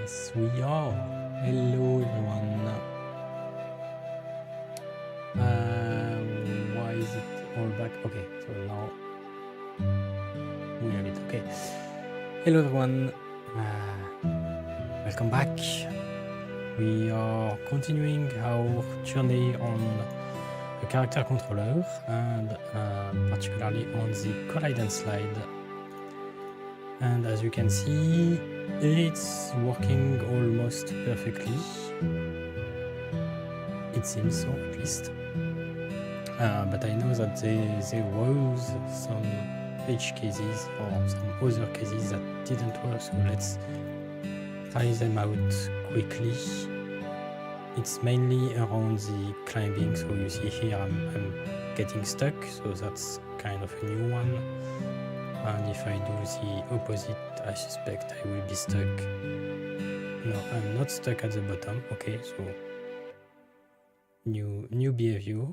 Yes, we are. Hello, everyone. Why is it all back? Okay, so now we have it. Okay. Hello, everyone. Welcome back. We are continuing our journey on the character controller and particularly on the collide and slide. And as you can see, it's working almost perfectly. It seems so, at least. But I know that there was some edge cases or some other cases that didn't work, so let's try them out quickly. It's mainly around the climbing, so you see here I'm getting stuck, so that's kind of a new one. And if I do the opposite, I suspect I will be stuck. No, I'm not stuck at the bottom. Okay, so new behavior.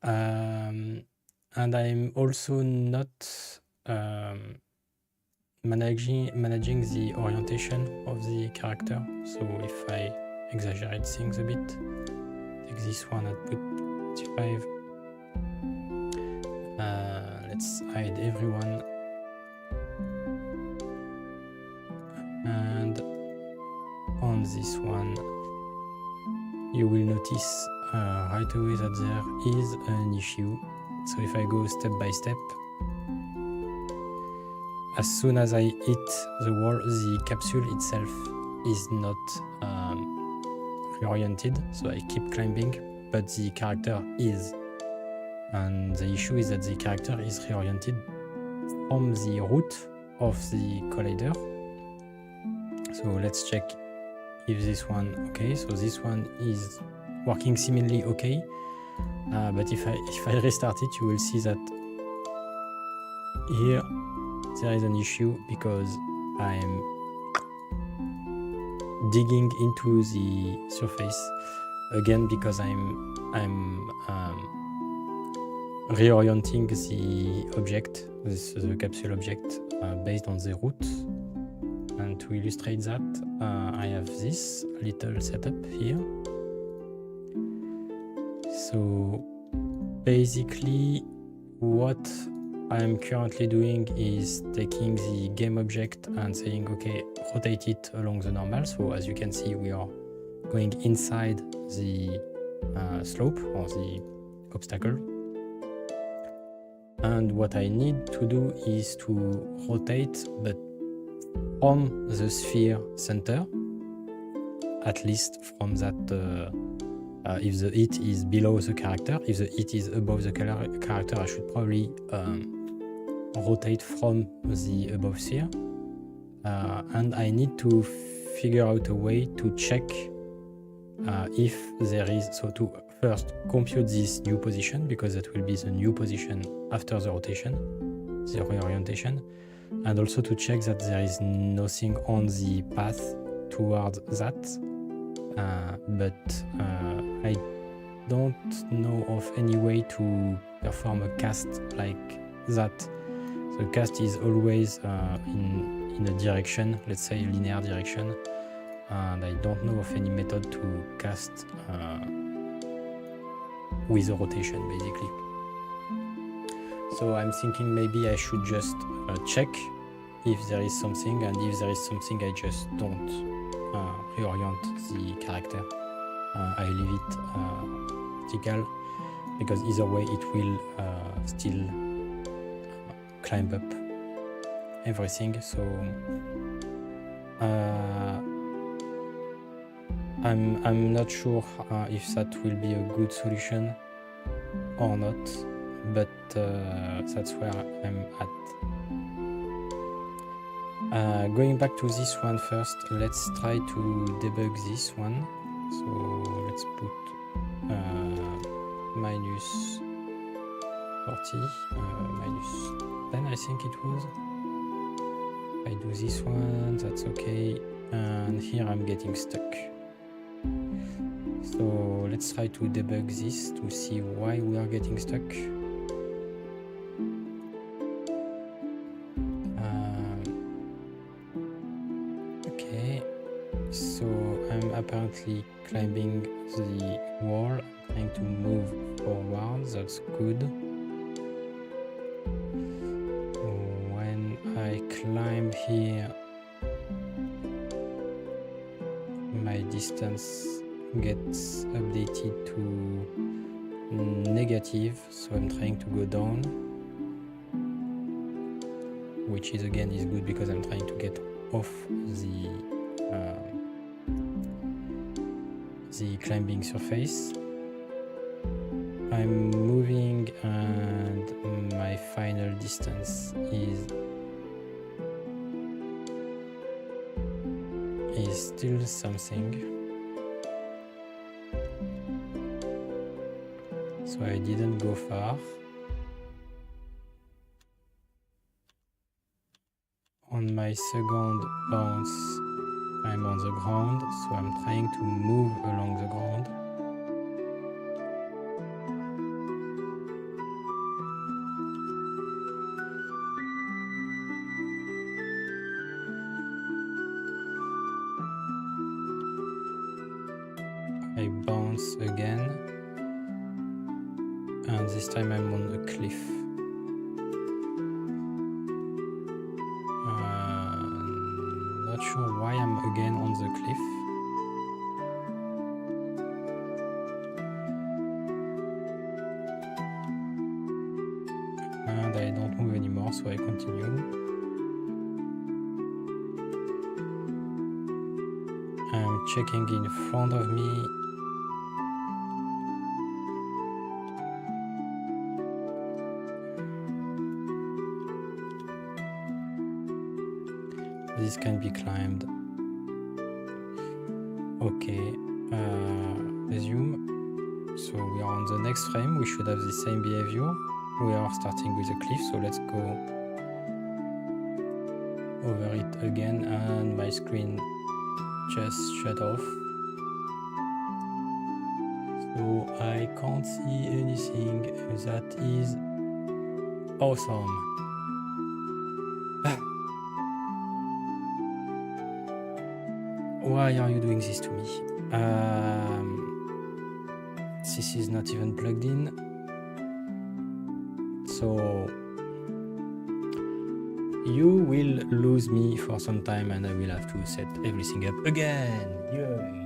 And I'm also not managing the orientation of the character. So if I exaggerate things a bit, take this one and put 5. Let's hide everyone. And on this one, you will notice right away that there is an issue. So if I go step by step, as soon as I hit the wall, the capsule itself is not reoriented, so I keep climbing, but the character is. And the issue is that the character is reoriented from the root of the collider. So let's check if this one, okay, so this one is working seemingly okay, but if I restart it, you will see that here there is an issue because I'm digging into the surface again because I'm reorienting the object, the capsule object, based on the root. And to illustrate that, I have this little setup here. So basically what I'm currently doing is taking the game object and saying, okay, rotate it along the normal. So as you can see, we are going inside the slope or the obstacle. And what I need to do is to rotate, but from the sphere center, at least from that, if the hit is below the character, if the hit is above the character, I should probably rotate from the above sphere. And I need to figure out a way to check if there is, so to first compute this new position, because that will be the new position after the rotation, the reorientation, and also to check that there is nothing on the path towards that. But I don't know of any way to perform a cast like that. The cast is always in a direction, let's say a linear direction, and I don't know of any method to cast with a rotation, basically. So I'm thinking maybe I should just check if there is something, and if there is something, I just don't reorient the character. I leave it vertical, because either way it will still climb up everything. So I'm not sure if that will be a good solution or not, but that's where I'm at. Going back to this one first, let's try to debug this one. So let's put minus 40, minus 10 I think it was. I do this one, that's okay, and here I'm getting stuck. So let's try to debug this to see why we are getting stuck. Okay, apparently climbing the wall, trying to move forward. That's good. When I climb here, my distance gets updated to negative, so I'm trying to go down, which is again is good because I'm trying to get off the climbing surface. I'm moving and my final distance is still something. So I didn't go far. On my second bounce, I'm on the ground, so I'm trying to move along the ground. I bounce again, and this time I'm on a cliff. Not sure why I'm again on the cliff. And I don't move anymore, so I continue. I'm checking in front of me. This can be climbed. Okay, resume. So we are on the next frame. We should have the same behavior. We are starting with a cliff, so let's go over it again, and my screen just shut off. So I can't see anything. That is awesome. Why are you doing this to me? This is not even plugged in. So you will lose me for some time and I will have to set everything up again. Yay!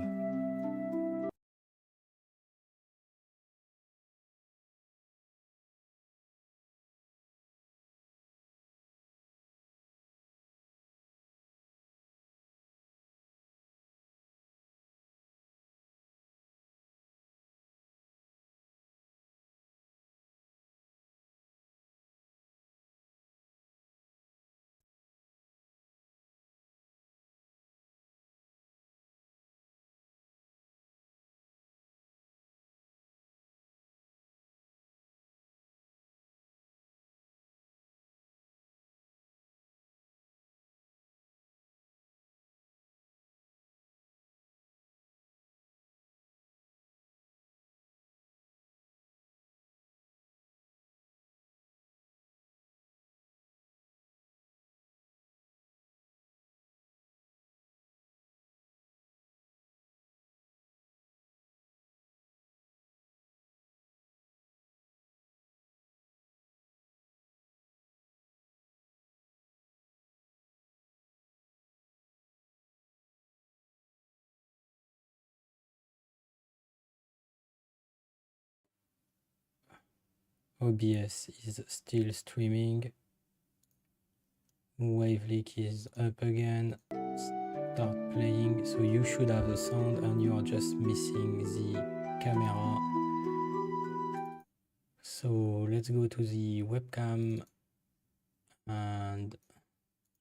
OBS is still streaming. Waveleak is up again. Start playing. So you should have the sound and you are just missing the camera. So let's go to the webcam and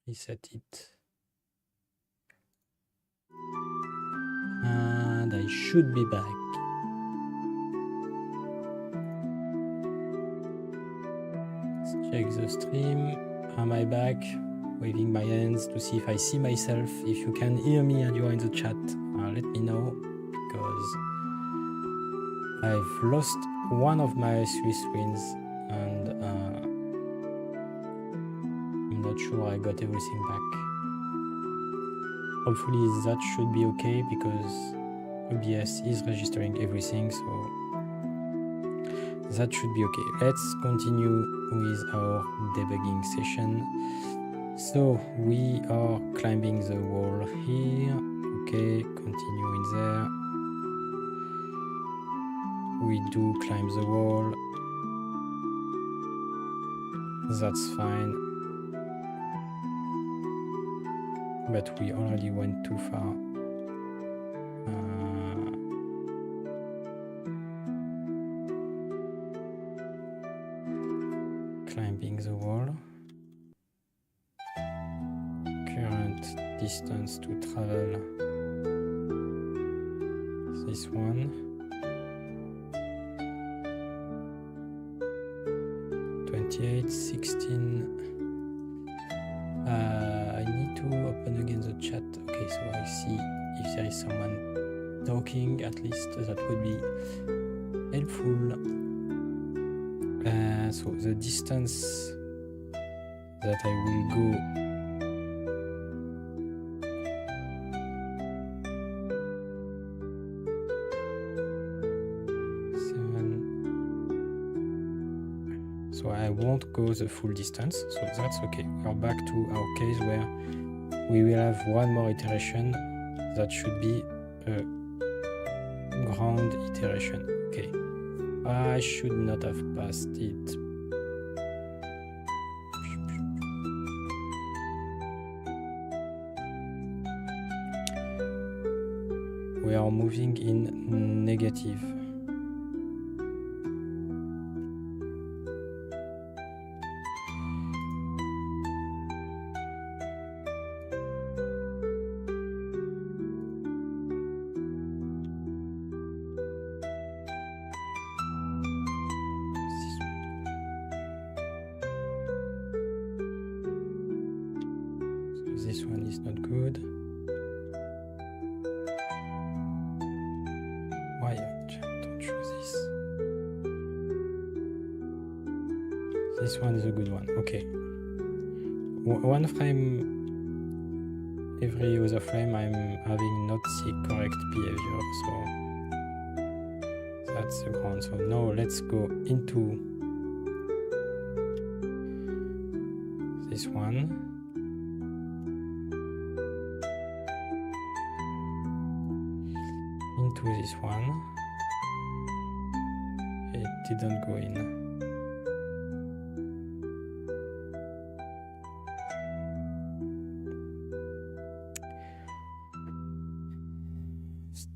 reset it. And I should be back. Let's check the stream. Am I back? Waving my hands to see if I see myself. If you can hear me and you are in the chat, let me know, because I've lost one of my three screens and I'm not sure I got everything back. Hopefully that should be okay, because OBS is registering everything, so that should be okay. Let's continue with our debugging session. So we are climbing the wall here. Okay, continue in there. We do climb the wall. That's fine. But we already went too far. Climbing the wall. Current distance to travel. This one. 28, 16. I need to open again the chat. Okay, so I see if there is someone talking, at least that would be helpful. So the distance that I will go so I won't go the full distance, so that's okay. We are back to our case where we will have one more iteration that should be a ground iteration. Okay, I should not have passed it. We are moving in negative. So this one is not good. Why don't choose this? This one is a good one. Okay. One frame, every other frame I'm having not the correct behavior, so that's the ground. So now let's go into this one. Into this one. It didn't go in.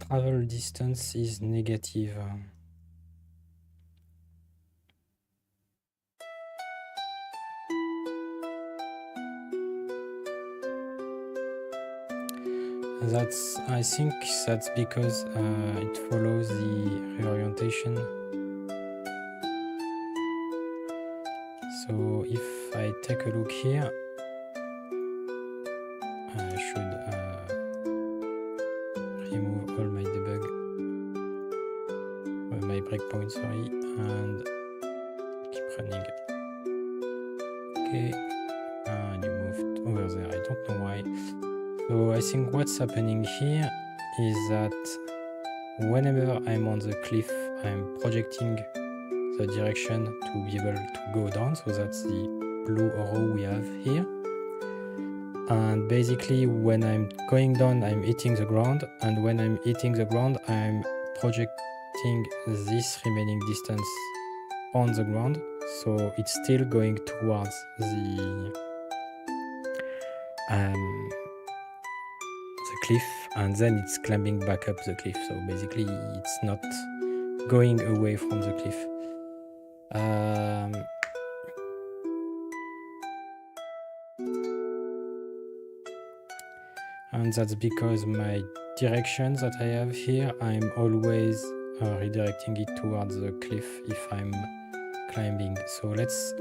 Travel distance is negative. I think that's because it follows the reorientation. So if I take a look here, I should remove all my debug, my breakpoint, sorry, and keep running. Okay, and you moved over there. I don't know why. So I think what's happening here is that whenever I'm on the cliff, I'm projecting the direction to be able to go down. So that's the blue arrow we have here. And basically when I'm going down, I'm hitting the ground. And when I'm hitting the ground, I'm projecting this remaining distance on the ground. So it's still going towards the cliff, and then it's climbing back up the cliff. So basically it's not going away from the cliff. And that's because my direction that I have here, I'm always redirecting it towards the cliff if I'm climbing. So let's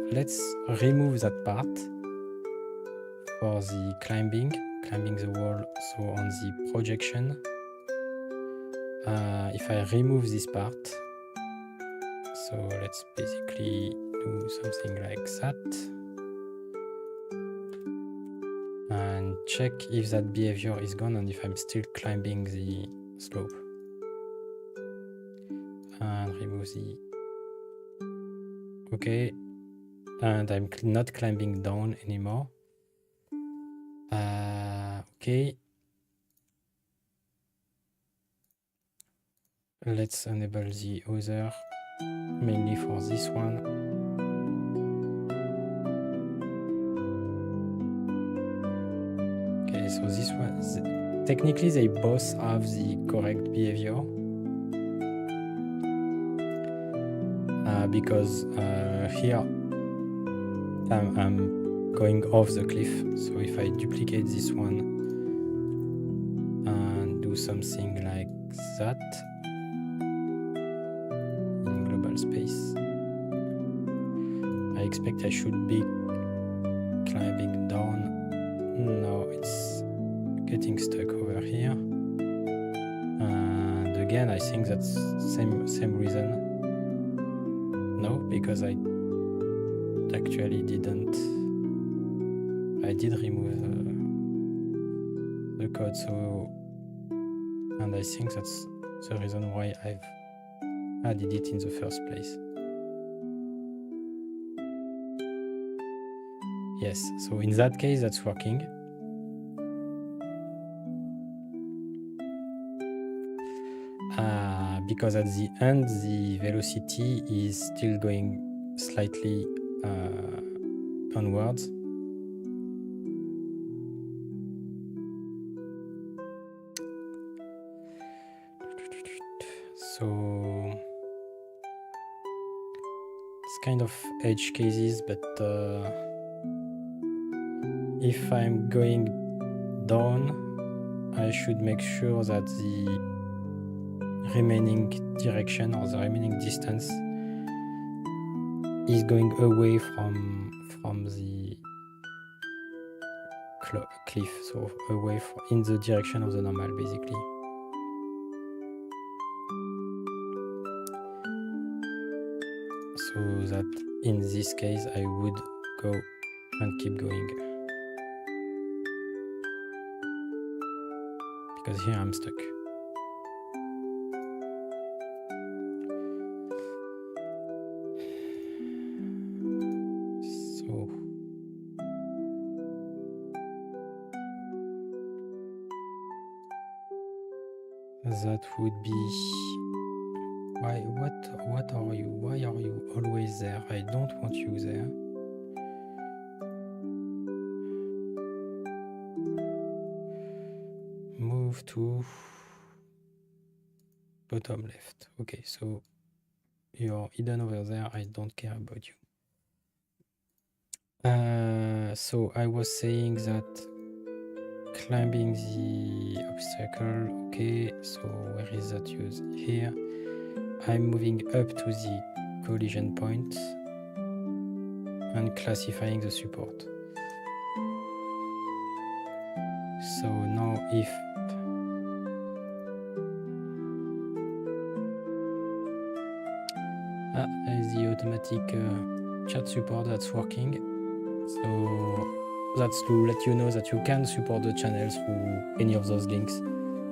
remove that part for the climbing the wall. So on the projection, if I remove this part, so let's basically do something like that and check if that behavior is gone and if I'm still climbing the slope. and remove the... Okay, and I'm not climbing down anymore. Okay. Let's enable the other, mainly for this one. Okay, so this one, technically they both have the correct behavior. Because here I'm going off the cliff. So if I duplicate this one and do something like that in global space, I expect I should be climbing down. No, it's getting stuck over here. And again, I think that's same reason. No, because I actually didn't. I did remove the code, so, and I think that's the reason why I've added it in the first place. Yes, so in that case, that's working. Because at the end, the velocity is still going slightly onwards. So it's kind of edge cases, but if I'm going down, I should make sure that the remaining direction or the remaining distance is going away from the cliff, so away in the direction of the normal, basically. So that in this case I would go and keep going, because here I'm stuck. So that would be... What are you? Why are you always there? I don't want you there. Move to bottom left. Okay, so you're hidden over there. I don't care about you. So I was saying that climbing the obstacle. Okay, so where is that use? Here. I'm moving up to the collision point and classifying the support. So now if there's the automatic chat support that's working. So that's to let you know that you can support the channel through any of those links.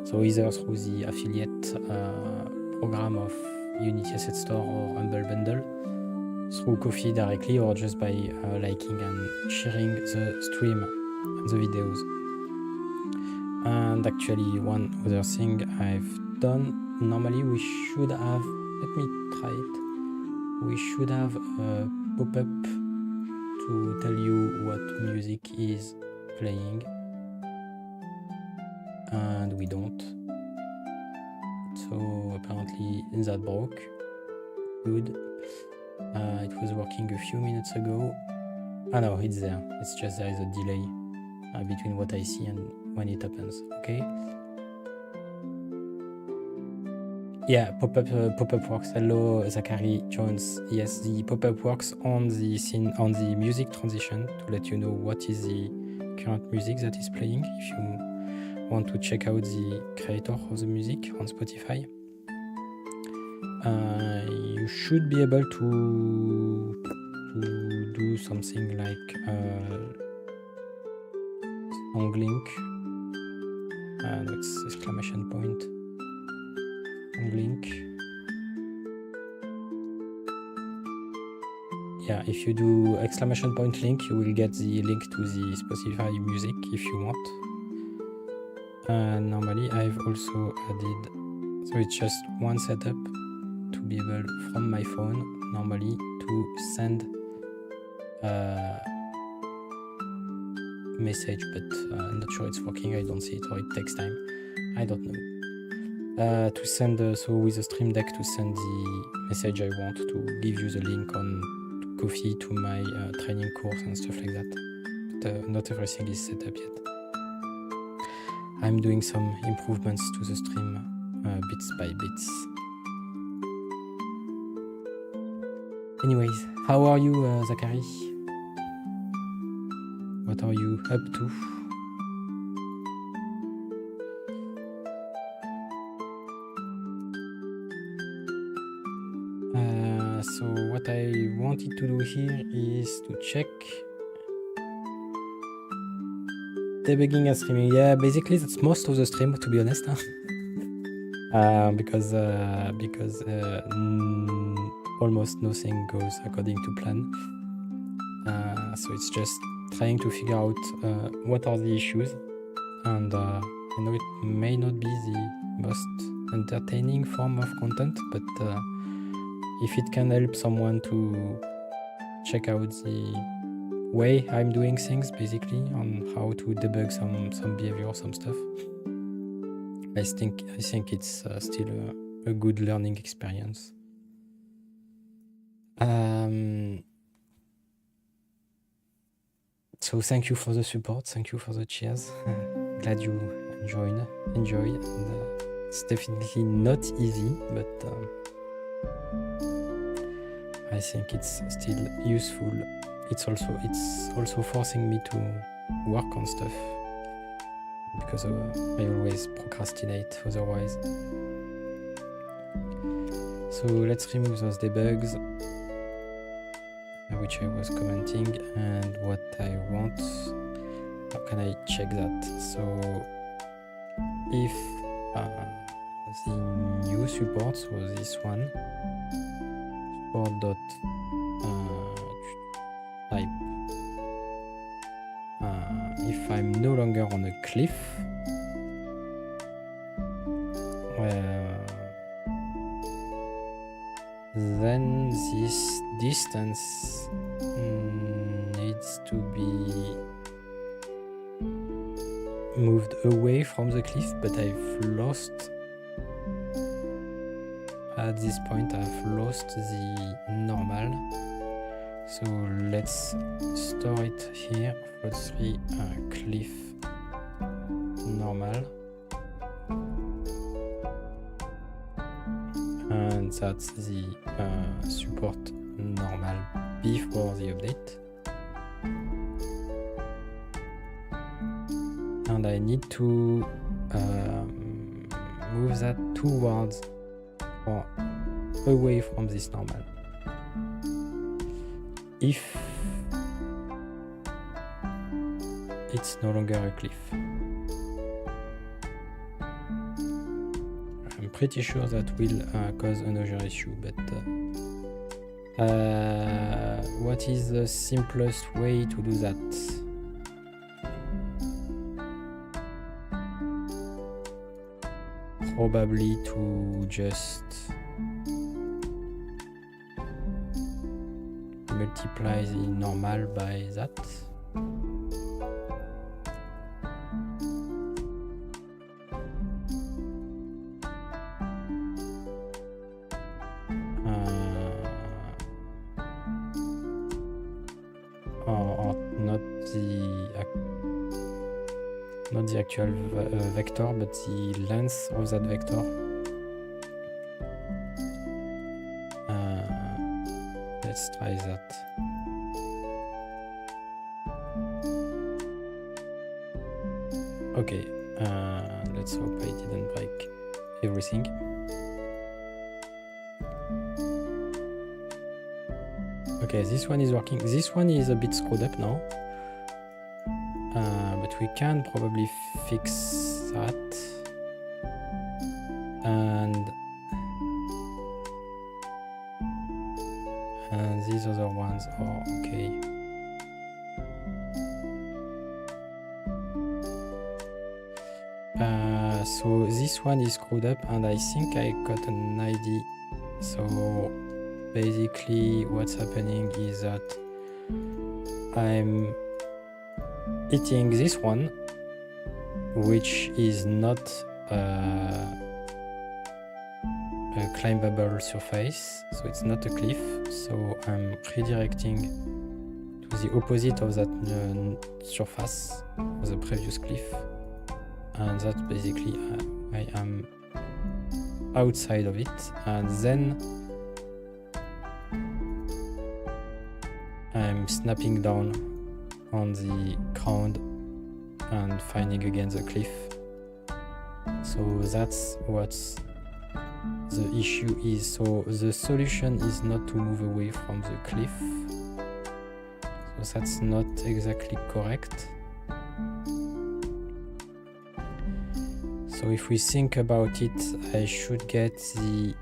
So either through the affiliate program of Unity ECS Store or Humble Bundle, through Ko-fi directly, or just by liking and sharing the stream and the videos. And actually, one other thing I've done, normally we should have, let me try it, we should have a pop-up to tell you what music is playing, and we don't. So apparently that broke. Good. It was working a few minutes ago. Oh no, it's there. It's just there is a delay between what I see and when it happens. Okay. Yeah, pop-up works. Hello, Zachary Jones. Yes, the pop-up works on the scene, on the music transition, to let you know what is the current music that is playing. If you want to check out the creator of the music on Spotify, you should be able to do something like songlink. It's exclamation point songlink, yeah, if you do exclamation point link, you will get the link to the Spotify music if you want. Normally I've also added, so it's just one setup to be able from my phone normally to send message, but I'm not sure it's working. I don't see it, or it takes time. I don't know. To send so with the Stream Deck to send the message I want to give you the link on Coffee to my training course and stuff like that. But not everything is set up yet. I'm doing some improvements to the stream bits by bits. Anyways, how are you, Zachary? What are you up to? So what I wanted to do here is to check debugging and streaming. Yeah, basically that's most of the stream, to be honest. Because almost nothing goes according to plan. So it's just trying to figure out what are the issues, and I know it may not be the most entertaining form of content, but if it can help someone to check out the way I'm doing things, basically on how to debug some behavior, some stuff, I think it's still a good learning experience. So thank you for the support, thank you for the cheers. Glad you enjoy, and it's definitely not easy, but I think it's still useful. It's also forcing me to work on stuff, because I always procrastinate otherwise. So let's remove those debugs, which I was commenting, and what I want. How can I check that? So if the new support, so this one, support type, if I'm no longer on a cliff, then this distance needs to be moved away from the cliff, but I've lost, at this point I've lost the normal. So let's store it here, float3 cliff normal, and that's the support normal before the update. And I need to move that towards or away from this normal. If it's no longer a cliff, I'm pretty sure that will cause another issue, but what is the simplest way to do that? Probably to just multiply the normal by that. Or not the actual vector, but the length of that vector. Let's try that. Okay, let's hope I didn't break everything. Okay, this one is working. This one is a bit screwed up now, but we can probably fix that. And and these other ones are okay. So this one is screwed up, and I think I got an idea. So basically what's happening is that I'm hitting this one, which is not a climbable surface, so it's not a cliff, so I'm redirecting to the opposite of that surface of the previous cliff, and that's basically I am outside of it. And then I'm snapping down on the ground and finding again the cliff. So that's what's the issue is. So the solution is not to move away from the cliff, so that's not exactly correct. So if we think about it, I should get the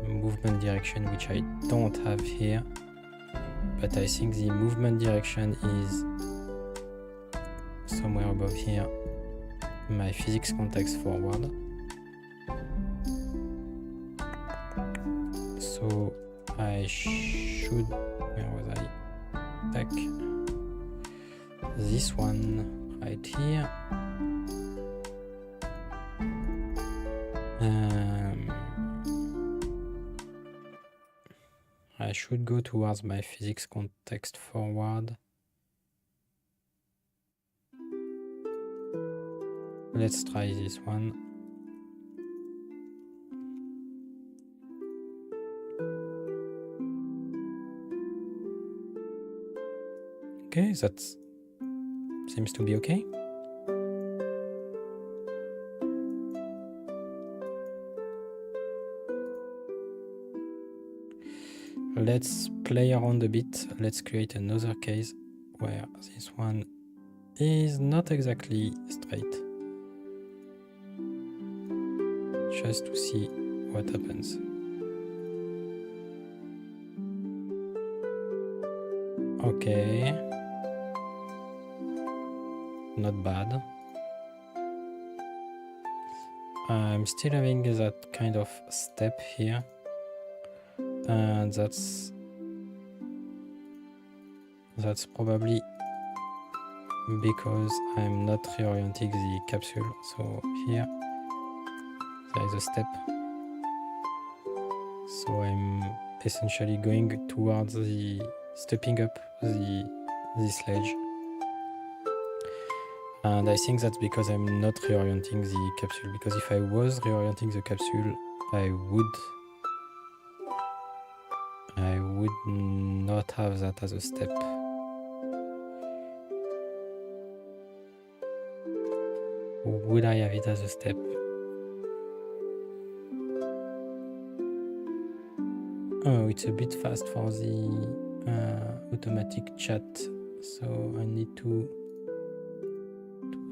movement direction, which I don't have here, but I think the movement direction is somewhere above here, my physics context forward. So I should, where was I? Take this one right here. I should go towards my physics context forward. Let's try this one. Okay, that seems to be okay. Let's play around a bit. Let's create another case where this one is not exactly straight, just to see what happens. Okay, not bad. I'm still having that kind of step here, and that's probably because I'm not reorienting the capsule. So here there is a step, so I'm essentially going towards the stepping up the sledge, and I think that's because I'm not reorienting the capsule, because if I was reorienting the capsule, I would not have that as a step. Would I have it as a step? Oh, it's a bit fast for the automatic chat, so I need to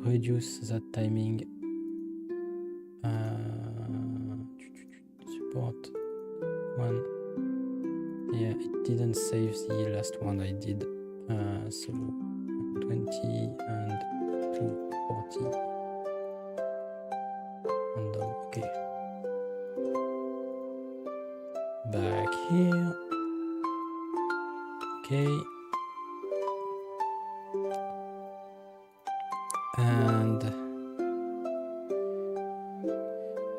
reduce that timing. Support one. Yeah, it didn't save the last one I did. So 20 and 240. And done. Okay. Back here. Okay.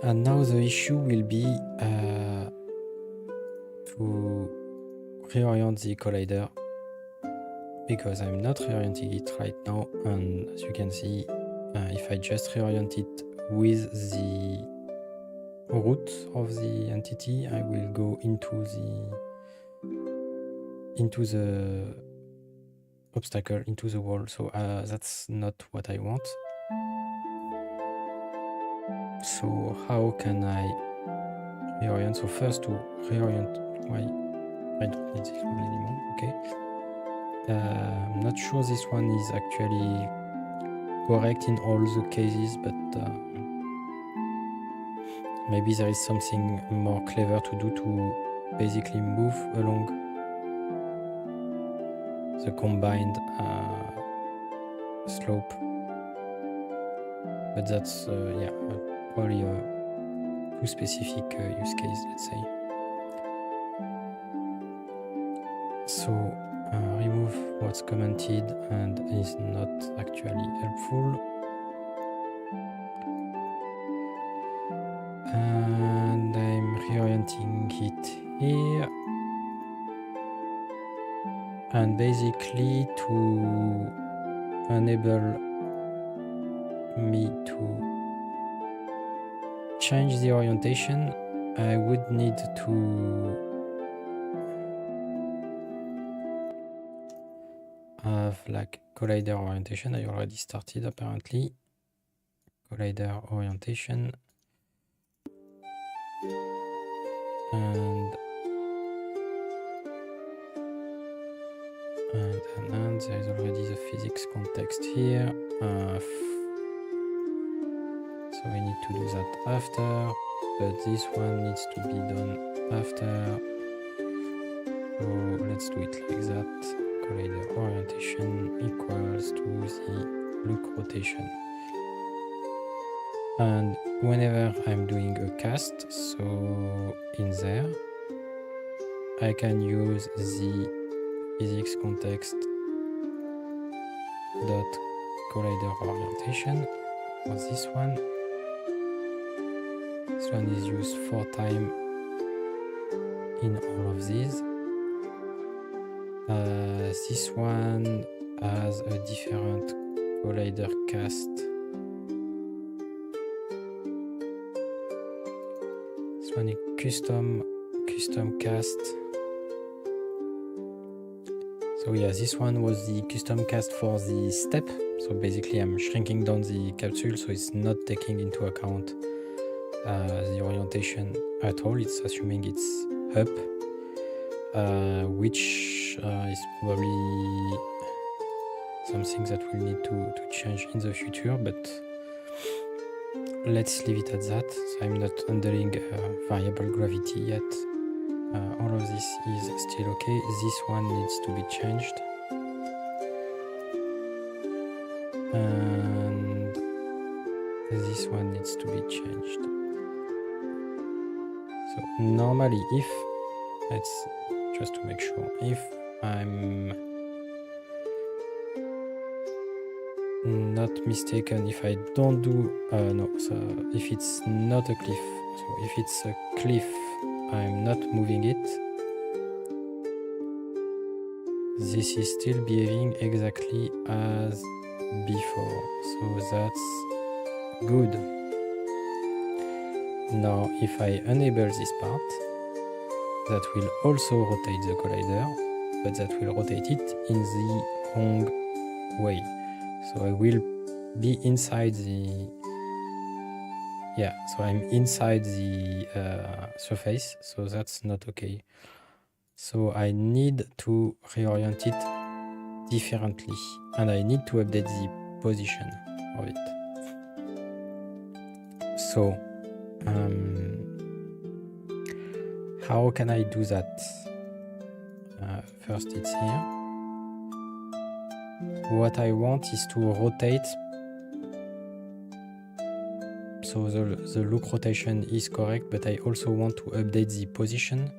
And now the issue will be to reorient the collider, because I'm not reorienting it right now, and as you can see, if I just reorient it with the root of the entity, I will go into the obstacle, into the wall. So that's not what I want. So how can I reorient? So first, to reorient, why I don't need this one anymore. Okay. I'm not sure this one is actually correct in all the cases, but maybe there is something more clever to do to basically move along the combined slope, but that's yeah, probably a too specific use case, let's say. So remove what's commented and is not actually helpful. And I'm reorienting it here. And basically to enable me to change the orientation, I would need to have like collider orientation. I already started apparently. Collider orientation. And there is already the physics context here. So we need to do that after, but this one needs to be done after. So let's do it like that. Collider orientation equals to the look rotation. And whenever I'm doing a cast, so in there, I can use the physics context dot collider orientation for this one. This one is used 4 times in all of these. This one has a different collider cast. This one is custom cast. So yeah, this one was the custom cast for the step. So basically I'm shrinking down the capsule, so it's not taking into account the orientation at all. It's assuming it's up, which is probably something that we'll need to change in the future, but let's leave it at that. So I'm not handling variable gravity yet. All of this is still okay. This one needs to be changed. And this one needs to be changed. So normally if, let's just to make sure, if I'm not mistaken, if I don't do, no, so if it's not a cliff, so if it's a cliff, I'm not moving it, this is still behaving exactly as before, so that's good. Now if I enable this part, that will also rotate the collider, but that will rotate it in the wrong way. So I will be inside the, yeah, so I'm inside the surface, so that's not okay. So I need to reorient it differently, and I need to update the position of it. So how can I do that? First it's here. What I want is to rotate. So the look rotation is correct, but I also want to update the position.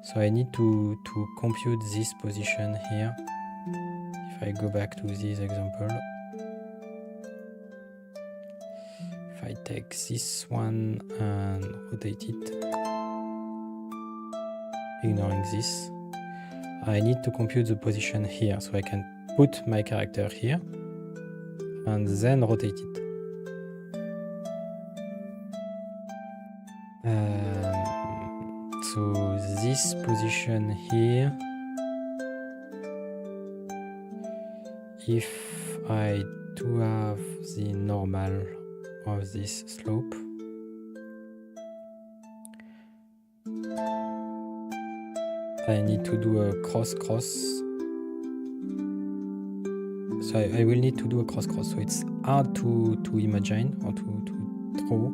So I need to compute this position here. If I go back to this example, if I take this one and rotate it, ignoring this, I need to compute the position here. So I can put my character here and then rotate it. So this position here, if I do have the normal of this slope, I need to do a cross-cross. So I will need to do a cross-cross. So it's hard to imagine or to draw,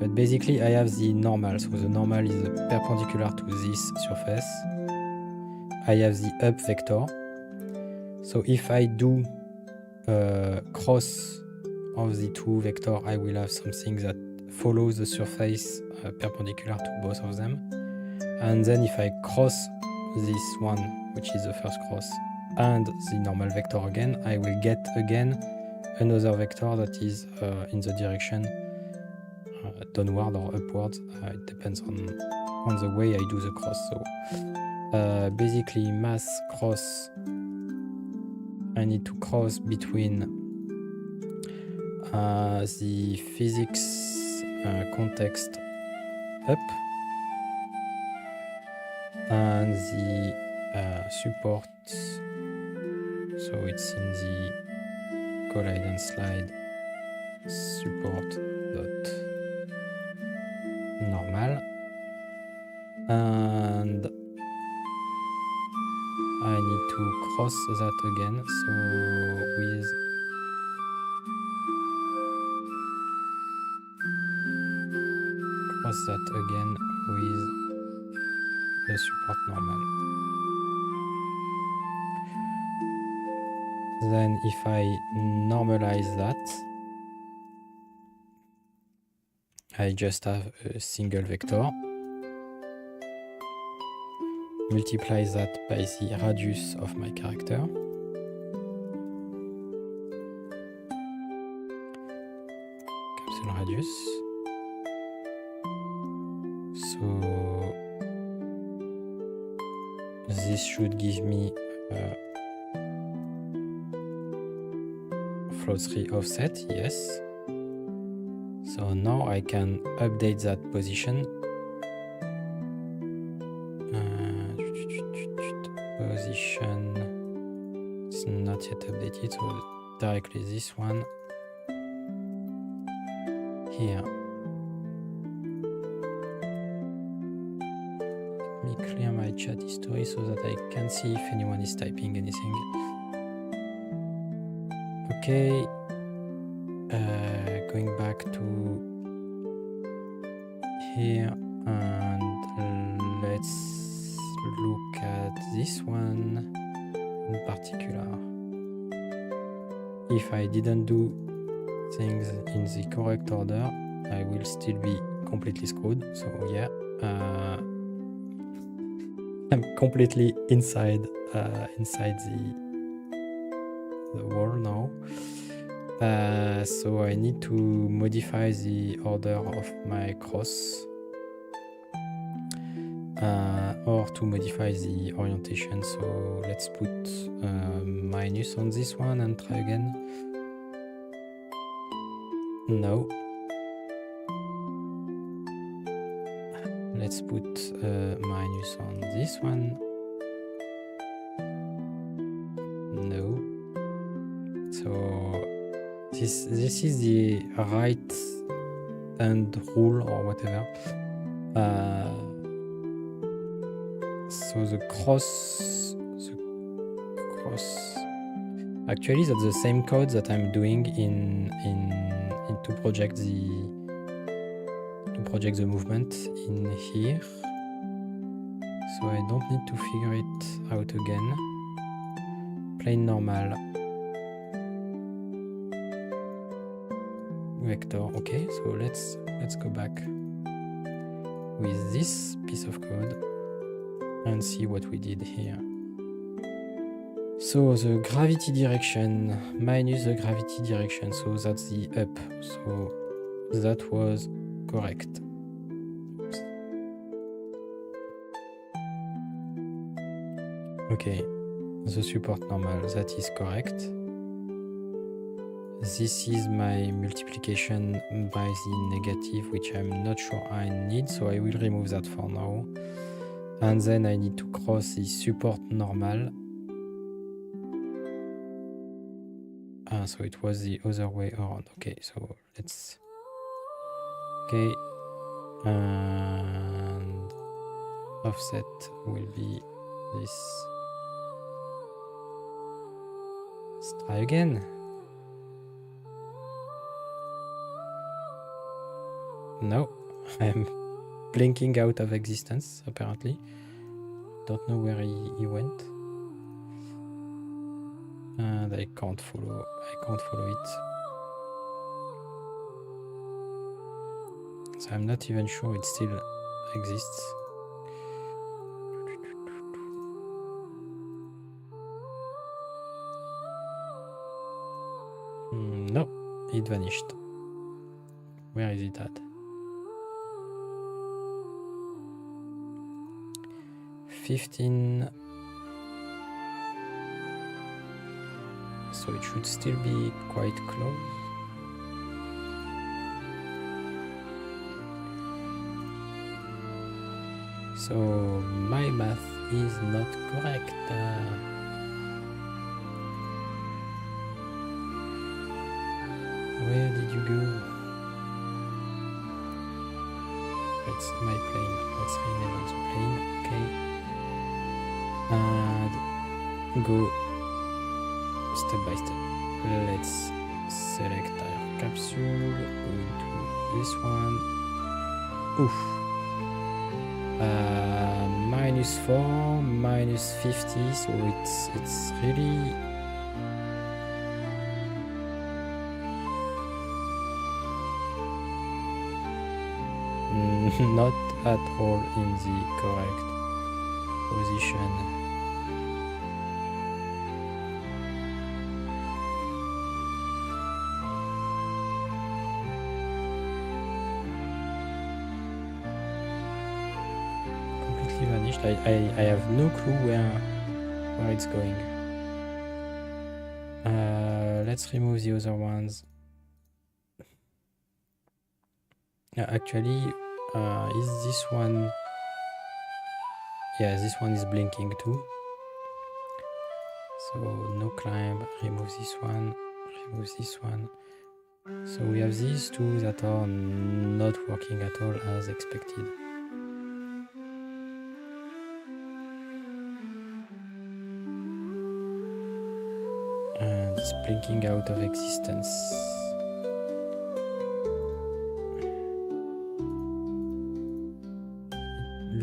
But basically I have the normal, so the normal is perpendicular to this surface. I have the up vector. So if I do cross of the two vectors, I will have something that follows the surface perpendicular to both of them. And then if I cross this one, which is the first cross, and the normal vector again, I will get again another vector that is in the direction downward or upward. It depends on the way I do the cross. So basically mass cross, I need to cross between the physics context up and the support, so it's in the collide and slide support dot normal, and I need to cross that again, so with cross that again with the support normal. Then if I normalize that, I just have a single vector, multiply that by the radius of my character, capsule radius. So this should give me float 3 offset, yes. So now I can update that position. Position, it's not yet updated, so directly this one here. Let me clear my chat history so that I can see if anyone is typing anything. Okay, going back to here, and let's look at this one in particular. If I didn't do things in the correct order, I will still be completely screwed. So yeah, I'm completely inside the wall now. So I need to modify the order of my cross, or to modify the orientation. So let's put minus on this one and try again. No. Let's put minus on this one. No. So this is the right hand rule or whatever. So the cross, actually that's the same code that I'm doing in to project the movement in here. So I don't need to figure it out again. Plane normal. Vector, okay, so let's go back with this piece of code and see what we did here. So the gravity direction minus the gravity direction, so that's the up, so that was correct. Okay, the support normal, that is correct. This is my multiplication by the negative, which I'm not sure I need, so I will remove that for now. And then I need to cross the support normal. So it was the other way around. Okay, so let's... Okay. And offset will be this. Let's try again. No, I'm blinking out of existence, apparently. Don't know where he went. And I can't follow it. So I'm not even sure it still exists. No, it vanished. Where is it at? 15. So it should still be quite close. So my math is not correct. Where did you go? That's my plane. Let's rename the plane. Okay. And go step by step. Let's select our capsule. Go into this one. Oof. -4, -50. So it's really not at all in the correct position. Completely vanished. I have no clue where it's going. Let's remove the other ones. Actually, is this one? Yeah, this one is blinking too. So no climb, remove this one, remove this one. So we have these two that are not working at all as expected. And it's blinking out of existence.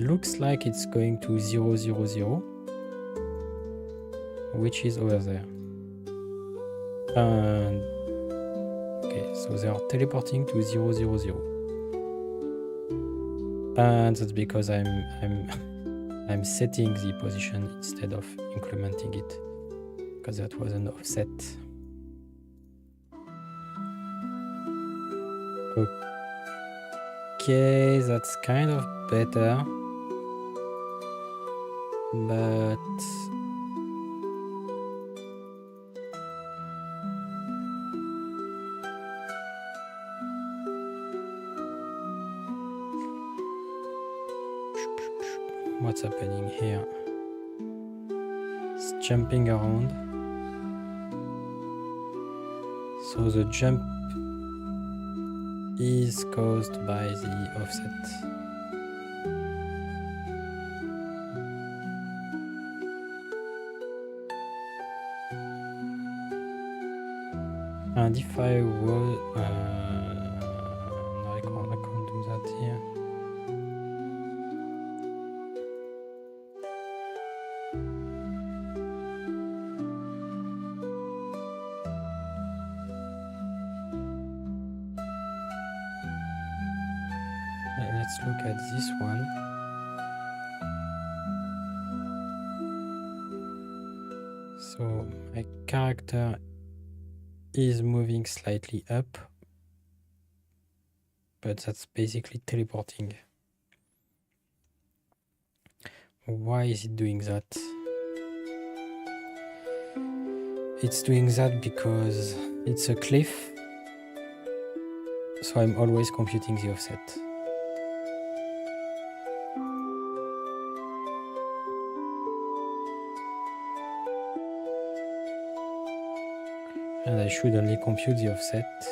Looks like it's going to 0, 0, 0, which is over there. And okay, so they are teleporting to 0, 0, 0. And that's because I'm setting the position instead of incrementing it, because that was an offset. Okay, that's kind of better. But what's happening here? It's jumping around. So the jump is caused by the offset. And if I was no, I can't do that here. Let's look at this one. So my character is moving slightly up, but that's basically teleporting. Why is it doing that? It's doing that because it's a cliff, so I'm always computing the offset. And I should only compute the offset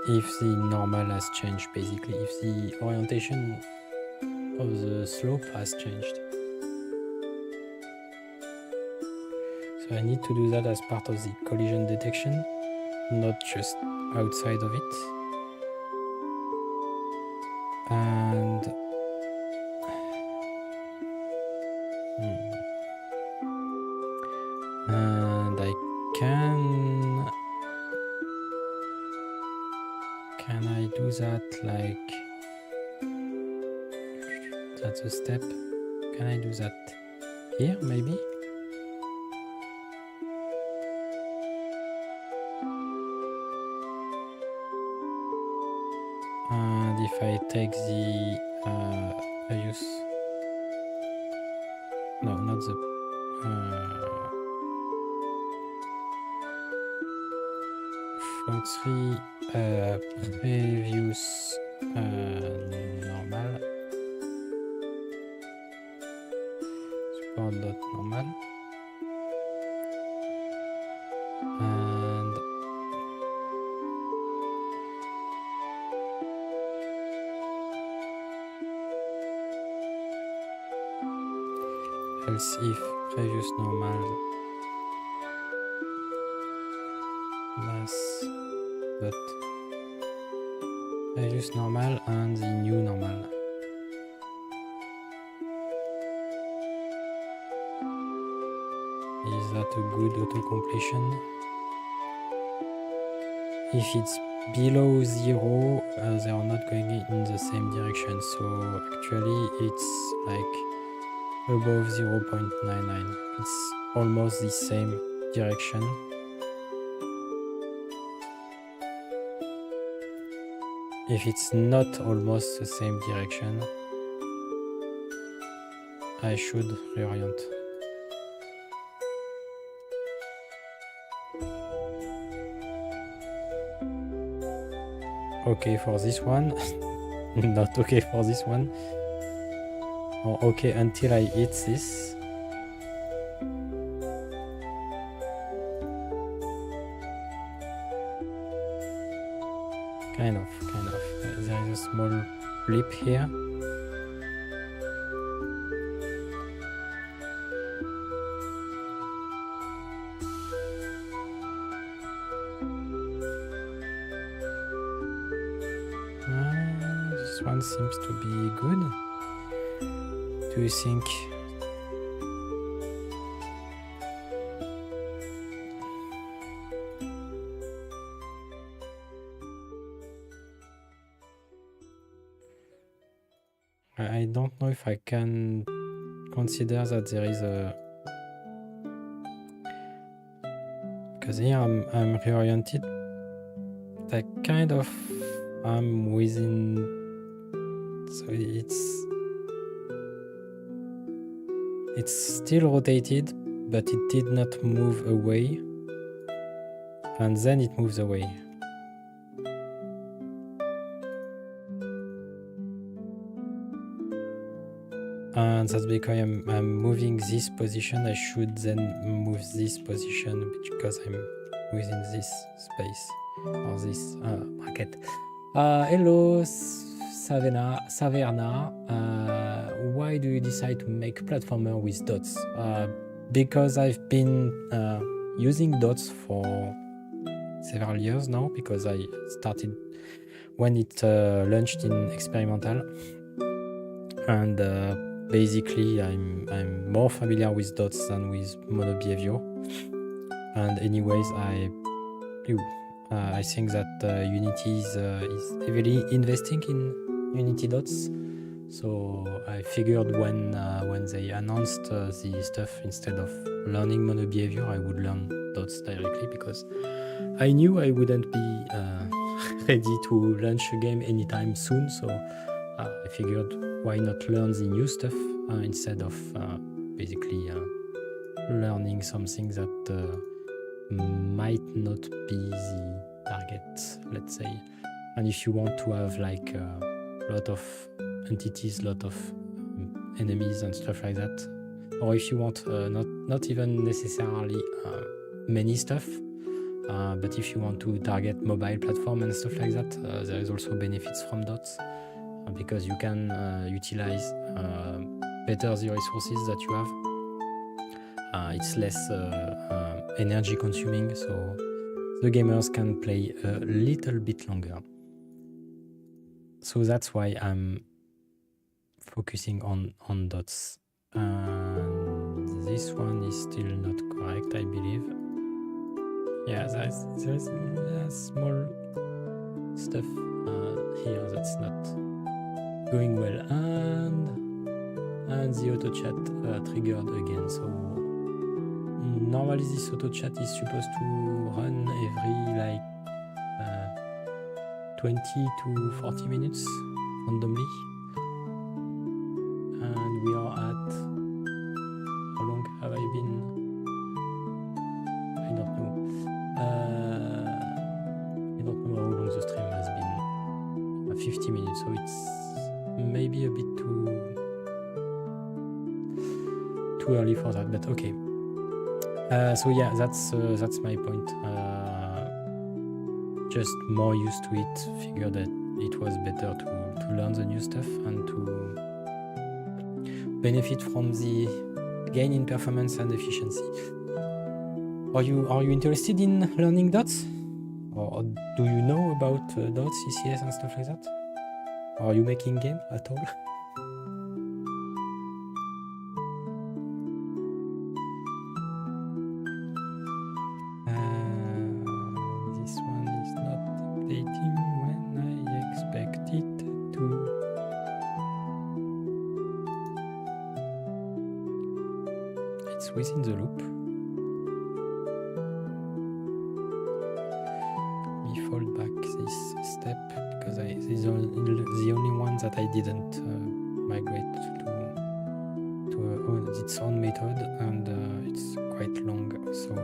if the normal has changed, basically, if the orientation of the slope has changed. So I need to do that as part of the collision detection. not just outside of it. And I can I do that like that's a step? Can I do that here maybe? And if I take the previous, no, not the float 3 previous normal support dot normal and else if previous normal mass dot previous normal and the new normal. Is that a good auto-completion? If it's below 0, they are not going in the same direction. So actually it's like above 0.99. It's almost the same direction. If it's not almost the same direction, I should reorient. Okay for this one, not okay for this one, or okay until I hit this. Kind of. There is a small blip here. This one seems to be good. Do you think? I don't know if I can consider that there is a, because here I'm reoriented. I kind of am within, so it's still rotated, but it did not move away, and then it moves away. And that's because I'm moving this position. I should then move this position because I'm within this space or this bracket. Hello, Saverna. Why do you decide to make platformer with dots? Because I've been using dots for several years now, because I started when it launched in experimental, and basically I'm more familiar with dots than with mono behavior. And anyways, I think that Unity is heavily investing in Unity dots. So I figured when they announced the stuff, instead of learning mono behavior, I would learn dots directly, because I knew I wouldn't be ready to launch a game anytime soon. So I figured, why not learn the new stuff instead of basically learning something that might not be the target, let's say. And if you want to have like a lot of entities, lot of enemies and stuff like that, or if you want not even necessarily many stuff, but if you want to target mobile platform and stuff like that, there is also benefits from dots, because you can utilize better the resources that you have. It's less energy consuming, so the gamers can play a little bit longer. So that's why I'm focusing on dots. And this one is still not correct, I believe. Yeah, there's small stuff here that's not going well, and the auto chat triggered again. So normally this auto chat is supposed to run every like 20 to 40 minutes randomly, and we are at, how long have I been? I don't know. I don't know how long the stream has been. 50 minutes, so it's maybe a bit too early for that, but okay. So yeah, that's my point. Just more used to it, figure that it was better to learn the new stuff and to benefit from the gain in performance and efficiency. Are you interested in learning dots? Or do you know about dots, ECS and stuff like that? Are you making game at all? This one is not updating when I expect it to. It's within the loop. Fold back this step because this is the only one that I didn't migrate to its own method, and it's quite long. So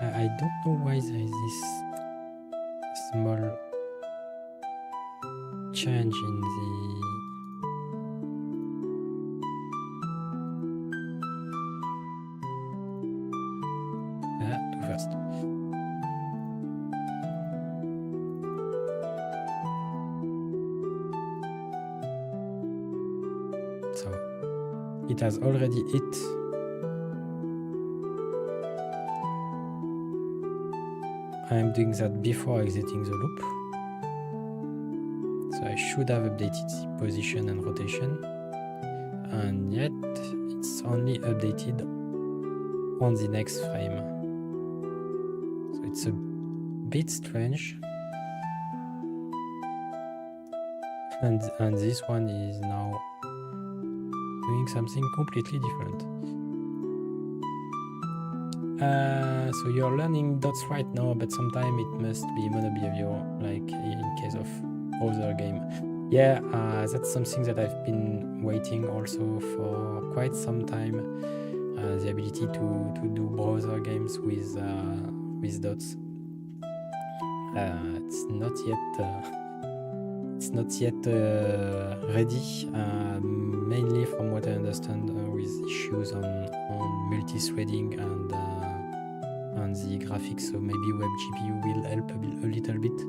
I don't know why there is this small change in the first. So it has already hit. I'm doing that before exiting the loop. So I should have updated the position and rotation, and yet it's only updated on the next frame. So it's a bit strange. And this one is now doing something completely different. So you're learning dots right now, but sometime it must be mono behavior, like in case of other game. Yeah, that's something that I've been waiting also for quite some time. The ability to do browser games with dots. It's not yet ready. Mainly from what I understand, with issues on multi-threading and the graphics. So maybe web GPU will help a little bit.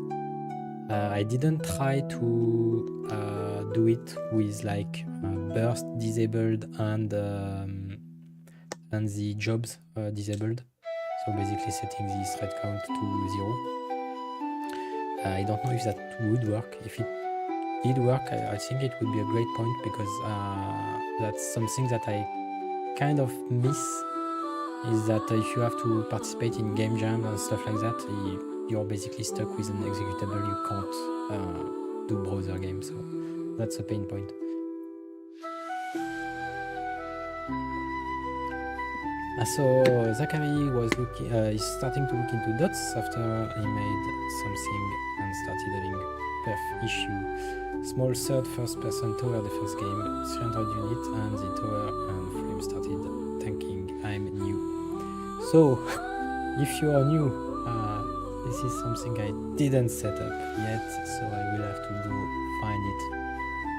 I didn't try to do it with like burst disabled and the jobs disabled. So basically setting the thread count to 0. I don't know if that would work. If it did work, I think it would be a great point, because that's something that I kind of miss, is that if you have to participate in game jams and stuff like that, you're basically stuck with an executable. You can't do browser games, so that's a pain point. So Zachary was is starting to look into dots after he made something and started having perf issue. Small third first-person tower defense game, 300 units, and the tower and frame started tanking. I'm new. So if you are new, this is something I didn't set up yet, so I will have to go find it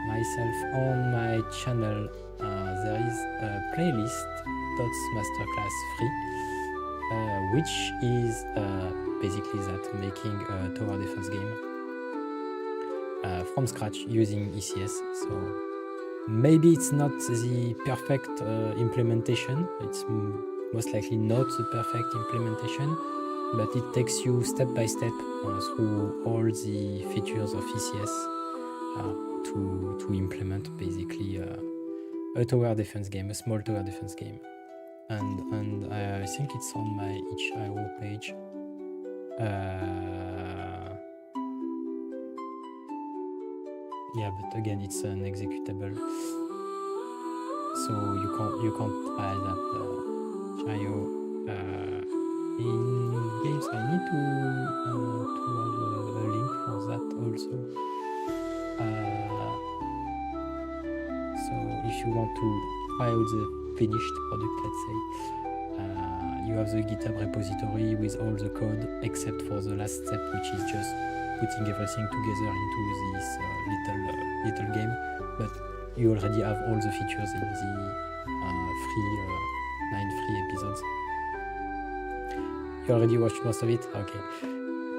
myself on my channel. There is a playlist, Dots Masterclass Free, which is basically that, making a tower defense game from scratch using ECS. So maybe it's not the perfect implementation. It's most likely not the perfect implementation, but it takes you step by step through all the features of ECS to implement basically a tower defense game, a small tower defense game. And I think it's on my itch.io page. Yeah, but again, it's an executable, so you can't try that itch.io in games. I need to have a link for that also. So if you want to try out the finished product, let's say, you have the GitHub repository with all the code except for the last step, which is just putting everything together into this little game. But you already have all the features in the 9 free episodes. You already watched most of it? Okay,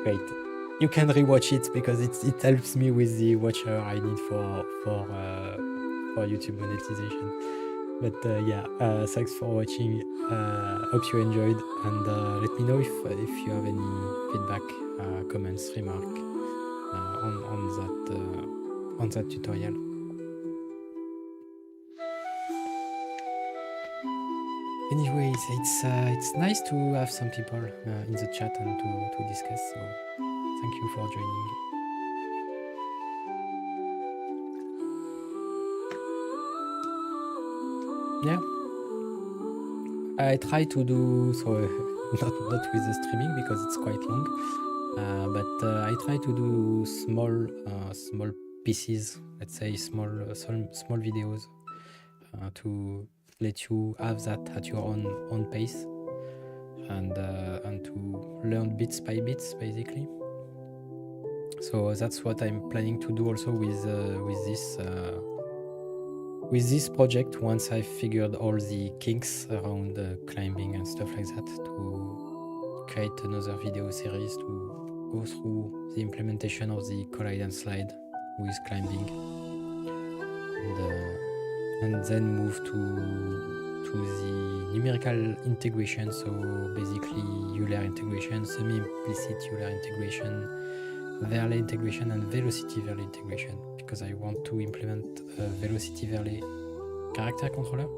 great. You can rewatch it because it helps me with the watch hour I need for YouTube monetization. But yeah, thanks for watching. Hope you enjoyed, and let me know if you have any feedback, comments, remark on that tutorial. Anyways, it's nice to have some people in the chat and to discuss. So thank you for joining. Yeah, I try to do so not with the streaming because it's quite long, but I try to do small pieces, let's say small videos to let you have that at your own pace and to learn bits by bits basically. So that's what I'm planning to do also with this project, once I've figured all the kinks around climbing and stuff like that, to create another video series to go through the implementation of the collide and slide with climbing, and then move to the numerical integration. So basically Euler integration, semi-implicit Euler integration, Verlet integration, and velocity Verlet integration, because I want to implement a velocity Verlet character controller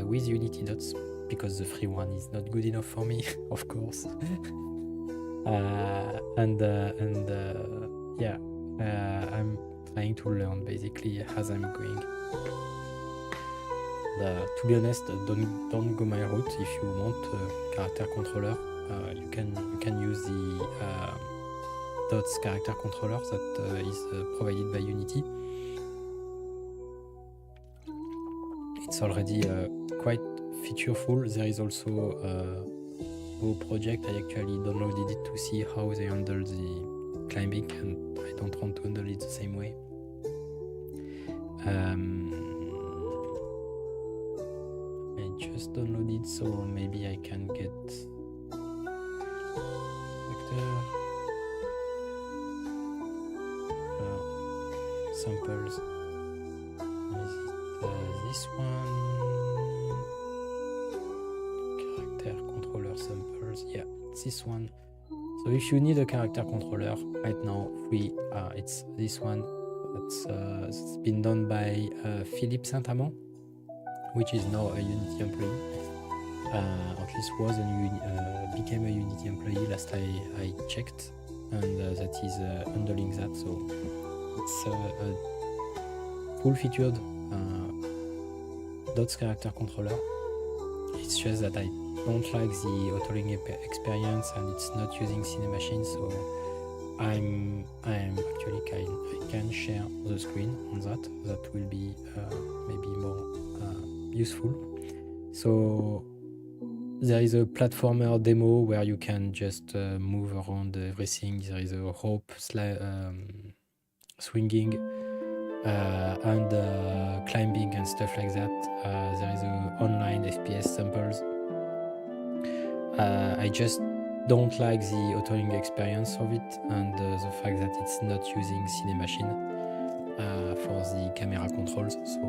with Unity dots, because the free one is not good enough for me, of course. Yeah, I'm trying to learn basically as I'm going. To be honest, don't go my route. If you want a character controller, you can use the dots character controller that is provided by Unity. It's already quite featureful. There is also a project. I actually downloaded it to see how they handle the climbing, and I don't want to handle it the same way. I just downloaded, so maybe I can get samples. Is it this one? Character controller samples. Yeah, it's this one. So if you need a character controller right now, free, it's this one. It's been done by Philippe Saint-Amand, which is now a Unity employee. At least became a Unity employee last I checked, and that is handling that. So it's a full-featured dots character controller. It's just that I don't like the authoring experience, and it's not using Cinemachine, so I'm actually I can share the screen on that. That will be maybe more useful. So there is a platformer demo where you can just move around everything. There is a rope swinging and climbing and stuff like that. There is a online FPS samples. I just don't like the authoring experience of it, and the fact that it's not using Cinemachine. for the camera controls. So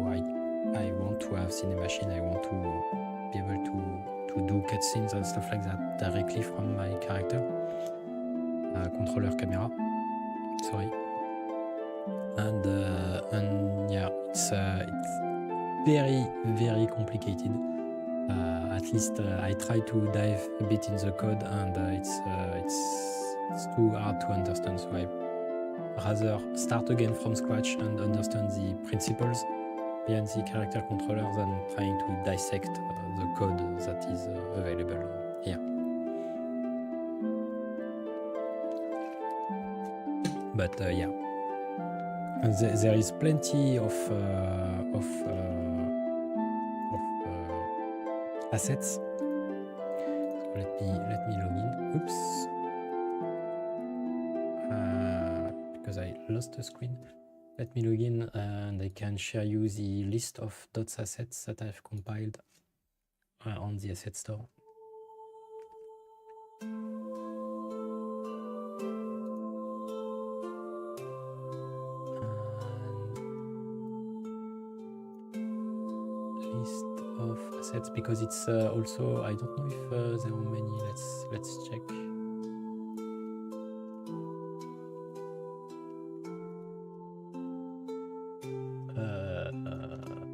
I want to have Cinemachine. I want to be able to do cutscenes and stuff like that directly from my character controller camera. Sorry. And yeah, it's very complicated. At least I try to dive a bit in the code, and it's too hard to understand. So I rather start again from scratch and understand the principles behind the character controller than trying to dissect the code that is available here. But yeah, and there is plenty of assets. So let me log in. Oops. Because I lost the screen. Let me log in and I can share you the list of dots assets that I've compiled on the asset store. And list of assets, because it's also, I don't know if there are many. Let's check.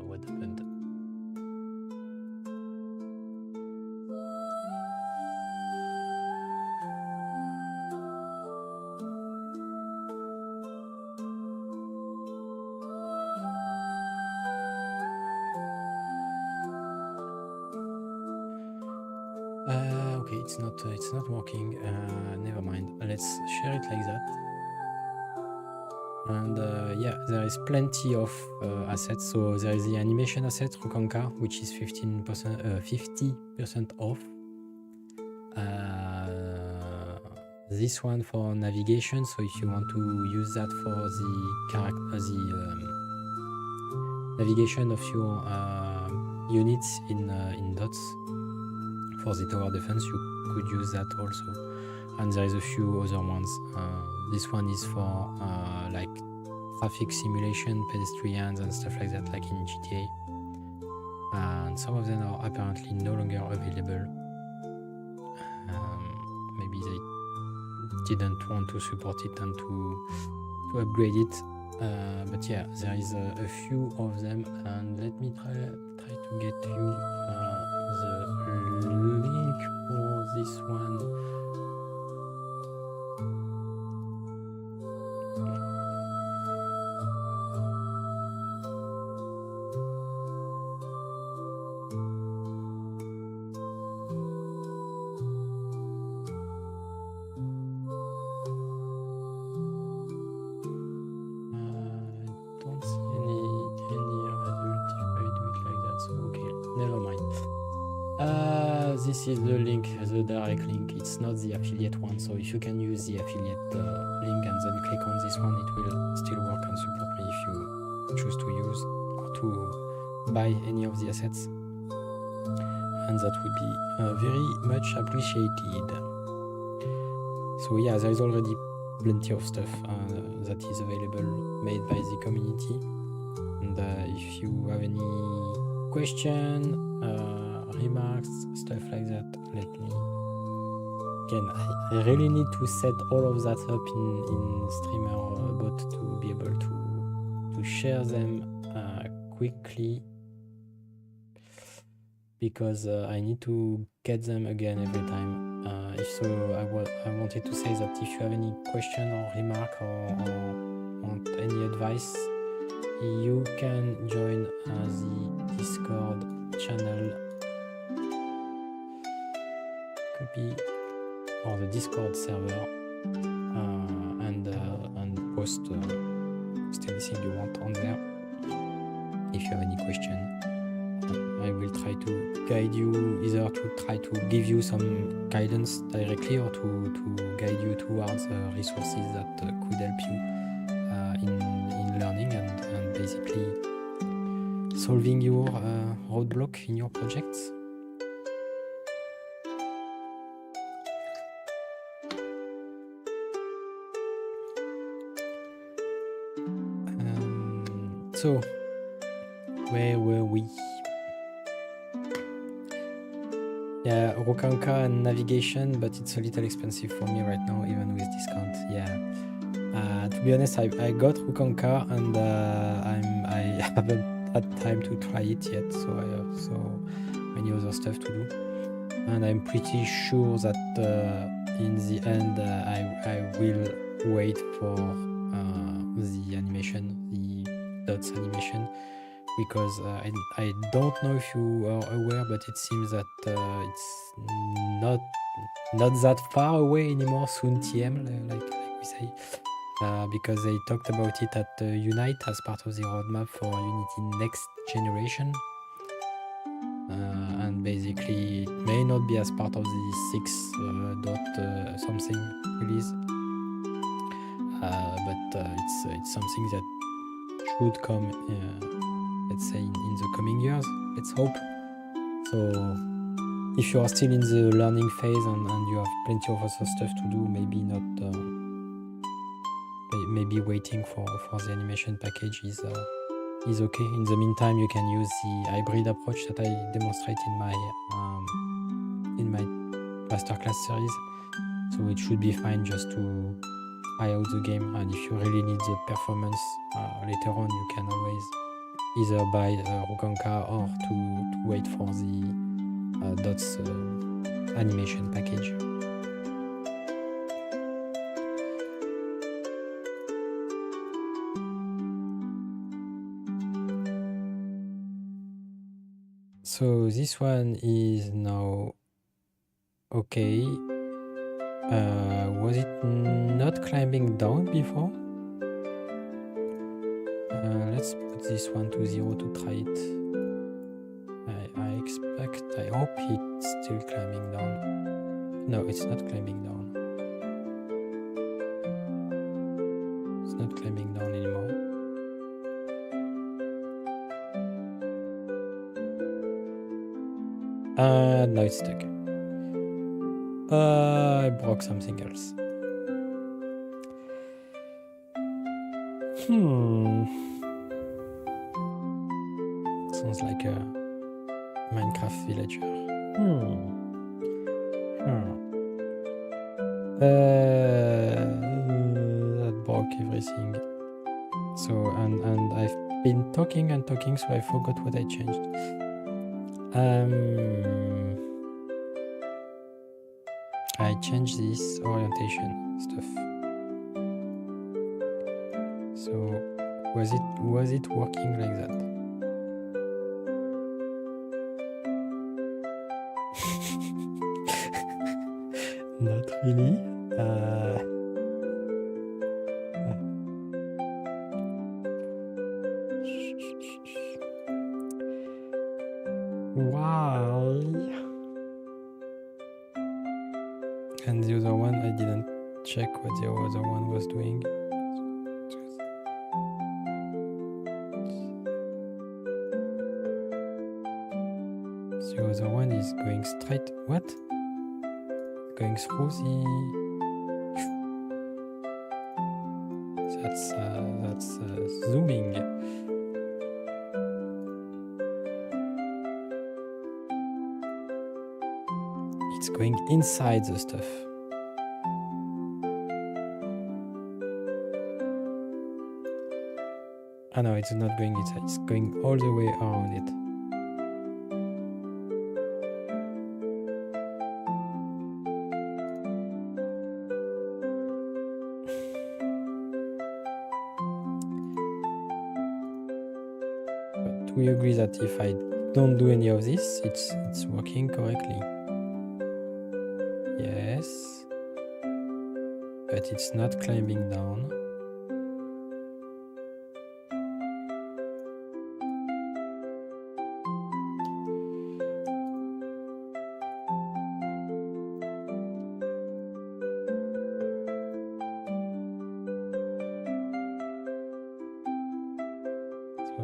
What happened? Okay, it's not working. Never mind. Let's share it like that. And yeah, there is plenty of assets. So there is the animation asset Rukanka, which is 50% off. This one for navigation. So if you want to use that for the navigation of your units in dots for the tower defense, you could use that also. And there is a few other ones. This one is for like traffic simulation, pedestrians and stuff like that, like in GTA. And some of them are apparently no longer available. Maybe they didn't want to support it and to upgrade it. But yeah, there is a few of them, and let me try to get you the link for this one. This is the link, the direct link. It's not the affiliate one, so if you can use the affiliate link and then click on this one, it will still work and support me if you choose to use or to buy any of the assets, and that would be very much appreciated. So yeah, there is already plenty of stuff that is available, made by the community, and if you have any question, remarks, stuff like that, let me. Again, I really need to set all of that up in Streamer bot to be able to share them quickly, because I need to get them again every time. If so, I wanted to say that if you have any question or remark or want any advice, you can join the Discord channel, copy, or the Discord server, and post anything you want on there. If you have any question, I will try to guide you, either to try to give you some guidance directly or to guide you towards resources that could help you in learning and basically solving your roadblock in your projects. So, where were we? Yeah, Rokanka and navigation, but it's a little expensive for me right now, even with discount. Yeah. To be honest, I got Rokanka and I haven't had time to try it yet, so I have so many other stuff to do. And I'm pretty sure that in the end I will wait for the animation, the dots animation, because I don't know if you are aware, but it seems that it's not that far away anymore, soon TM, like we say, because they talked about it at Unite as part of the roadmap for Unity next generation. And basically it may not be as part of the 6 dot something release, but it's something that should come, let's say, in the coming years, let's hope. So if you are still in the learning phase and you have plenty of other stuff to do, maybe not, maybe waiting for the animation package is okay. In the meantime, you can use the hybrid approach that I demonstrate in my masterclass series. So it should be fine just to try out the game, and if you really need the performance later on, you can always either buy Rokanka or to wait for the dots animation package. So this one is now okay. Was it not climbing down before? Let's put this one to 0 to try it. I hope it's still climbing down. No, it's not climbing down. It's not climbing down anymore. Now it's stuck. I broke something else. Sounds like a Minecraft villager. That broke everything. So and I've been talking, so I forgot what I changed. I changed this orientation stuff. So was it working like that? Not really. Why? And the other one, I didn't check what the other one was doing. The other one is going straight. What? Going through the. That's zooming. It's going inside the stuff. Ah no, it's not going inside. It's going all the way around it. But we agree that if I don't do any of this, it's working correctly. Yes, but it's not climbing down.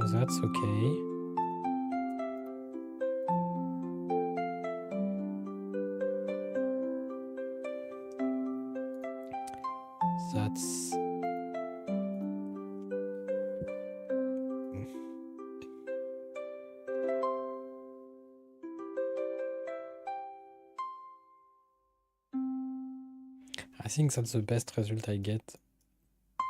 So that's okay. I think that's the best result I get.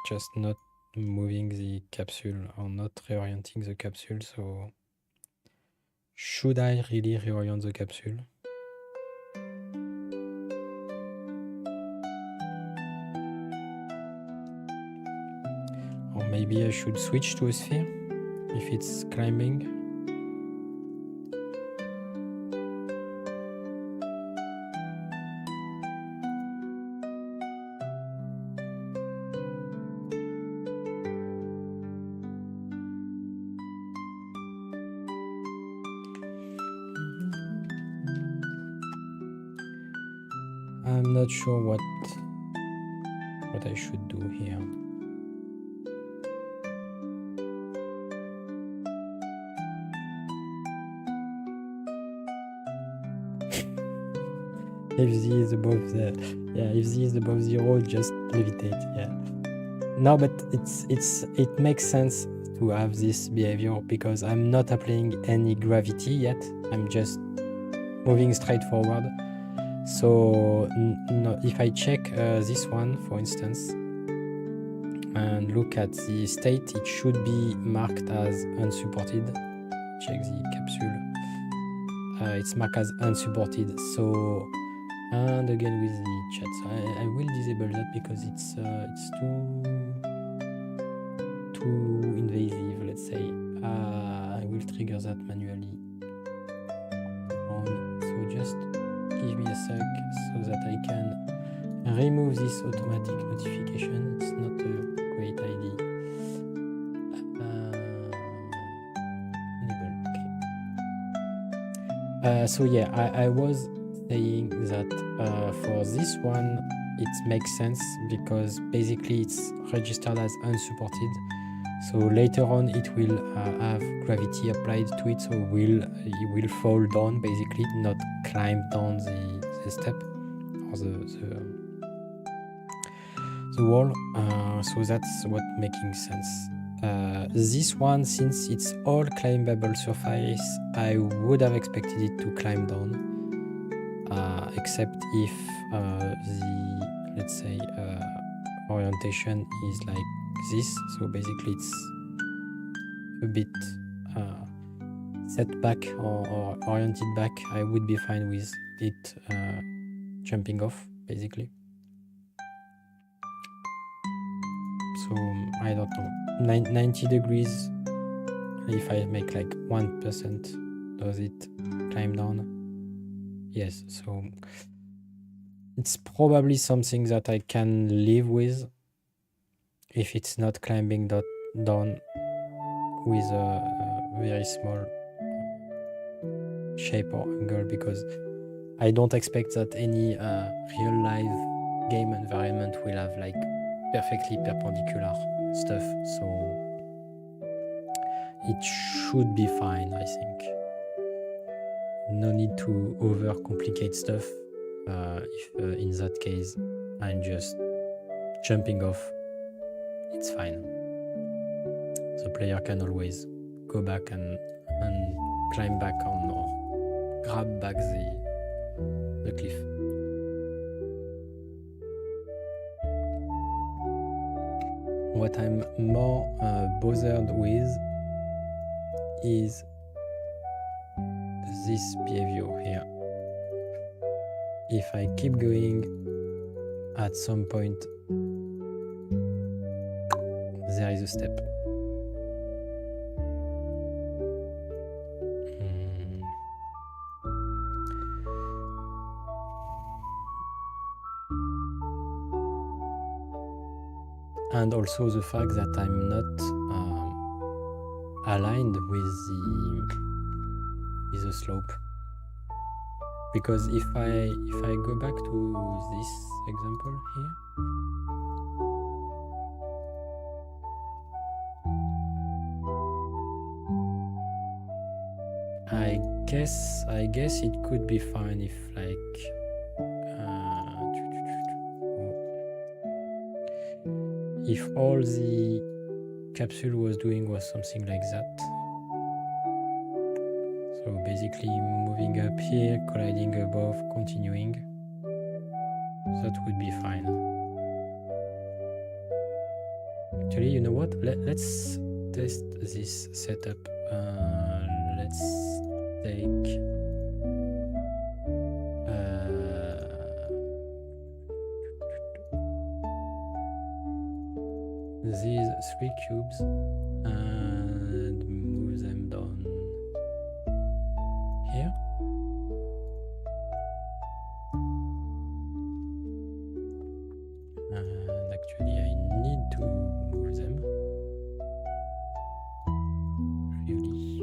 Just not moving the capsule or not reorienting the capsule. So should I really reorient the capsule? Or maybe I should switch to a sphere if it's climbing. I'm not sure what I should do here. If z is above if z is above 0, just levitate. Yeah. No, but it makes sense to have this behavior because I'm not applying any gravity yet. I'm just moving straight forward. So no, if I check this one, for instance, and look at the state, it should be marked as unsupported. Check the capsule. It's marked as unsupported. So, and again with the chat, so I will disable that because it's too invasive. Let's say I will trigger that manually. So just give me a sec so that I can remove this automatic notification. It's not a great idea. Okay. So yeah, I was saying that for this one it makes sense because basically it's registered as unsupported. So later on it will have gravity applied to it, so it will fall down basically, not climb down the step or the wall. So that's what making sense. This one, since it's all climbable surface, I would have expected it to climb down, except if the, let's say, orientation is like this. So basically it's a bit set back or oriented back. I would be fine with it jumping off basically. So I don't know, 90 degrees, if I make like 1%, does it climb down? Yes, so it's probably something that I can live with if it's not climbing down with a very small shape or angle, because I don't expect that any real live game environment will have like perfectly perpendicular stuff, so it should be fine, I think. No need to overcomplicate stuff. If in that case I'm just jumping off, it's fine. The player can always go back and climb back on or grab back the cliff. What I'm more bothered with is this behavior here. If I keep going, at some point there is a step. And also the fact that I'm not aligned with the slope, because if I go back to this example here, I guess it could be fine if like if all the capsule was doing was something like that. So basically moving up here, colliding above, continuing. That would be fine. Actually, you know what? Let's test this setup. Let's take these 3 cubes and move them down here. And actually I need to move them really.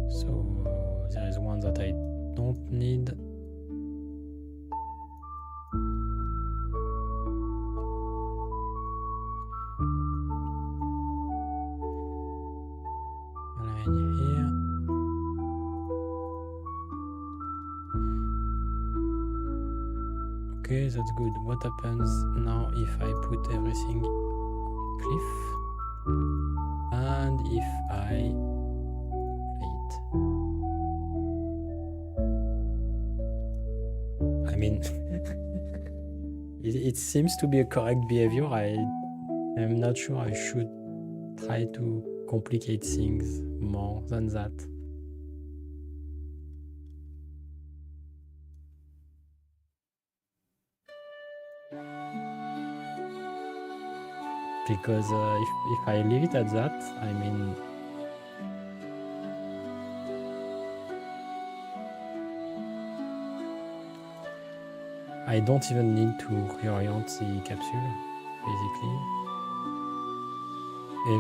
So there is one that I don't need. Here. Okay, that's good. What happens now if I put everything on cliff? And if I play it? I mean, it seems to be a correct behavior. I am not sure I should try to complicate things more than that. Because if I leave it at that, I mean, I don't even need to reorient the capsule, basically.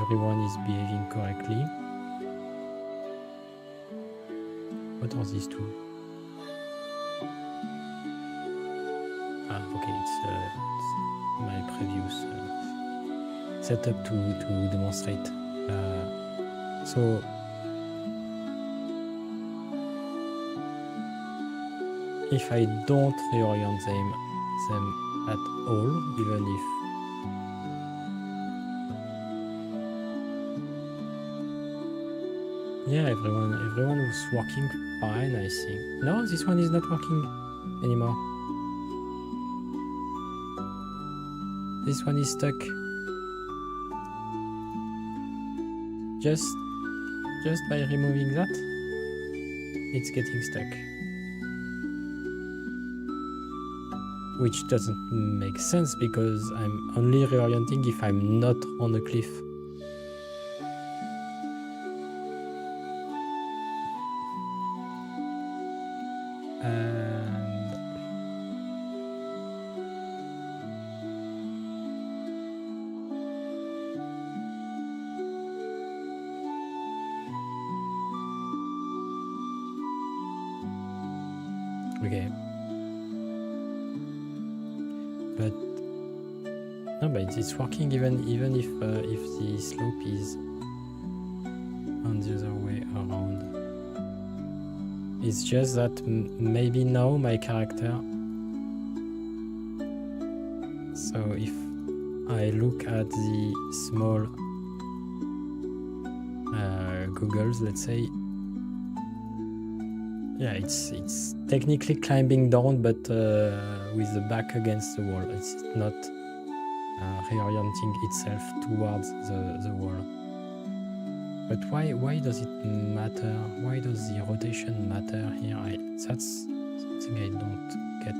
Everyone is behaving correctly. What are these two? Ah, okay, it's my previous setup to demonstrate. So if I don't reorient them at all, even if yeah, everyone was working fine, I think. No, this one is not working anymore. This one is stuck. Just by removing that, it's getting stuck. Which doesn't make sense because I'm only reorienting if I'm not on a cliff. Okay. But no, but it's working even if the slope is on the other way around. It's just that maybe now my character. So if I look at the small goggles, let's say, yeah, it's technically climbing down, but with the back against the wall. It's not reorienting itself towards the wall. But why does it matter? Why does the rotation matter here? That's something I don't get.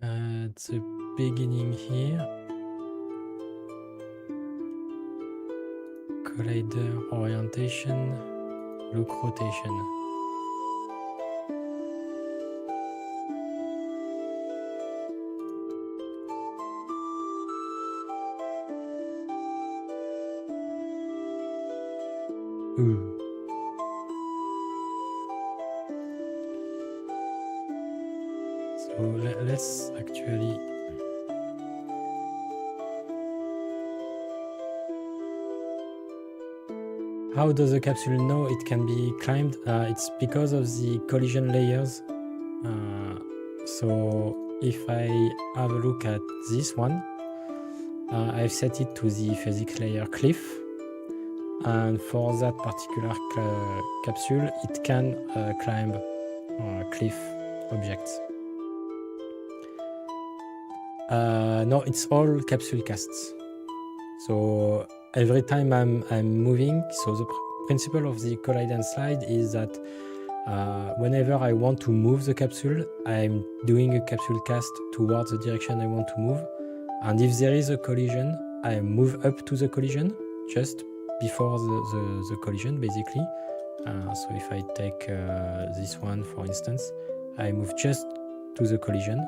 At the beginning here, collider orientation, look rotation. Ooh. So let's actually How does the capsule know it can be climbed? It's because of the collision layers. So if I have a look at this one, I've set it to the physics layer cliff, and for that particular capsule it can climb cliff objects. No, it's all capsule casts. So every time I'm moving, so the principle of the collide and slide is that whenever I want to move the capsule, I'm doing a capsule cast towards the direction I want to move. And if there is a collision, I move up to the collision just before the collision, basically. So if I take this one, for instance, I move just to the collision,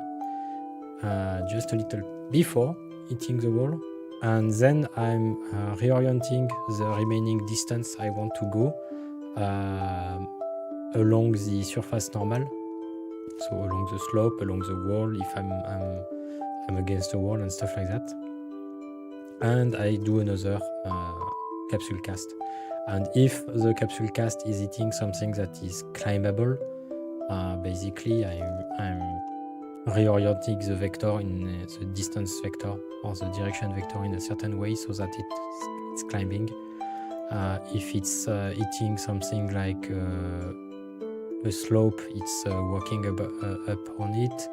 just a little before hitting the wall. And then I'm reorienting the remaining distance I want to go along the surface normal, so along the slope, along the wall, if I'm against the wall and stuff like that. And I do another capsule cast. And if the capsule cast is hitting something that is climbable, basically I'm reorienting the vector in the distance vector or the direction vector in a certain way so that it's climbing. If it's hitting something like a slope, it's walking up on it.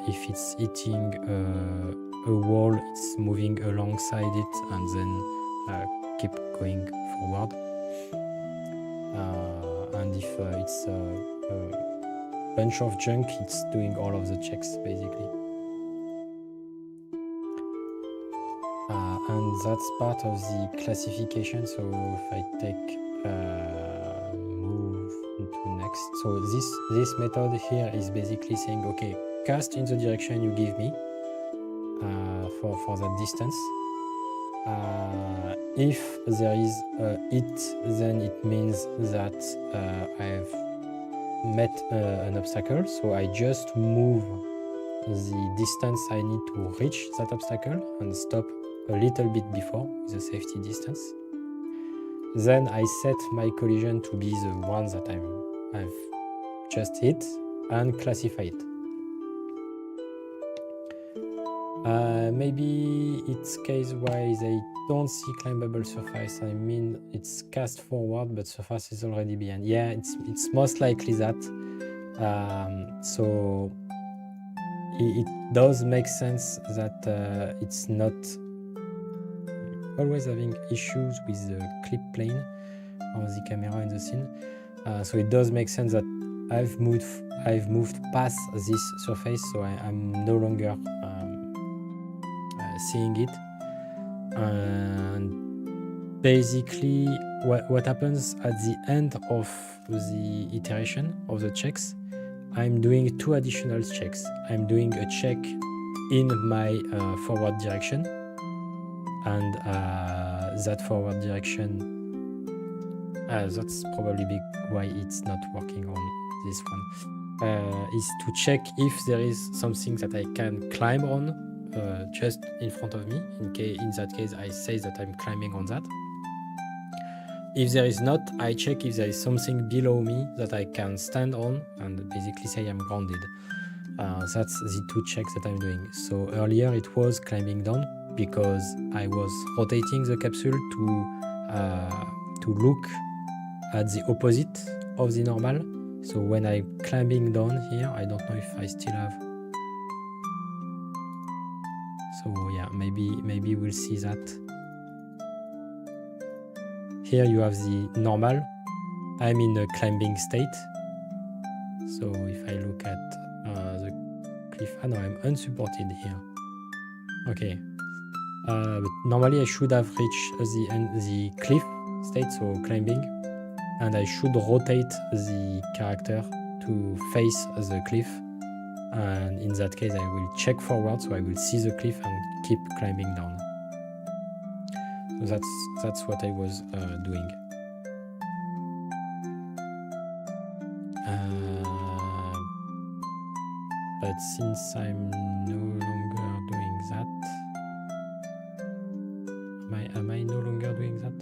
If it's hitting a wall, it's moving alongside it and then keep going forward. And if it's bunch of junk, it's doing all of the checks basically. And that's part of the classification. So if I take move into next, so this method here is basically saying, okay, cast in the direction you give me for that distance. If there is a hit, then it means that I've met an obstacle, so I just move the distance I need to reach that obstacle and stop a little bit before the safety distance. Then I set my collision to be the one that I've just hit and classify it. Maybe it's case-wise I don't see climbable surface. I mean, it's cast forward, but surface is already behind. Yeah, it's most likely that. So it does make sense that it's not always having issues with the clip plane of the camera in the scene. So it does make sense that I've moved past this surface, so I'm no longer seeing it. And basically what happens at the end of the iteration of the checks, I'm doing two additional checks. I'm doing a check in my forward direction, and that forward direction, that's probably why it's not working on this one, is to check if there is something that I can climb on just in front of me. In that case, I say that I'm climbing on that. If there is not, I check if there is something below me that I can stand on and basically say I'm grounded. That's the two checks that I'm doing. So earlier it was climbing down because I was rotating the capsule to look at the opposite of the normal. So when I'm climbing down here, I don't know if I still have. So yeah, maybe we'll see that. Here you have the normal. I'm in a climbing state. So if I look at the cliff, no, I'm unsupported here. Okay, but normally I should have reached the cliff state, so climbing, and I should rotate the character to face the cliff. And in that case, I will check forward, so I will see the cliff and keep climbing down. So that's what I was doing. But since I'm no longer doing that, am I no longer doing that?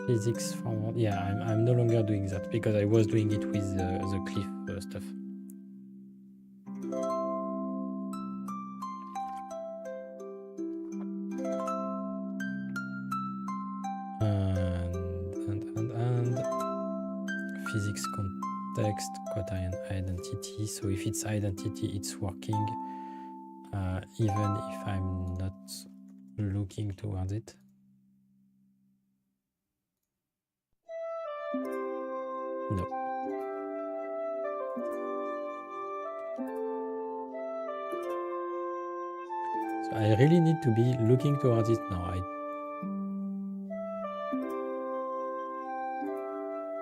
Physics forward. Yeah, I'm no longer doing that because I was doing it with the cliff stuff. And physics context, quaternion identity. So if it's identity, it's working, even if I'm not looking towards it. No. So I really need to be looking towards it now.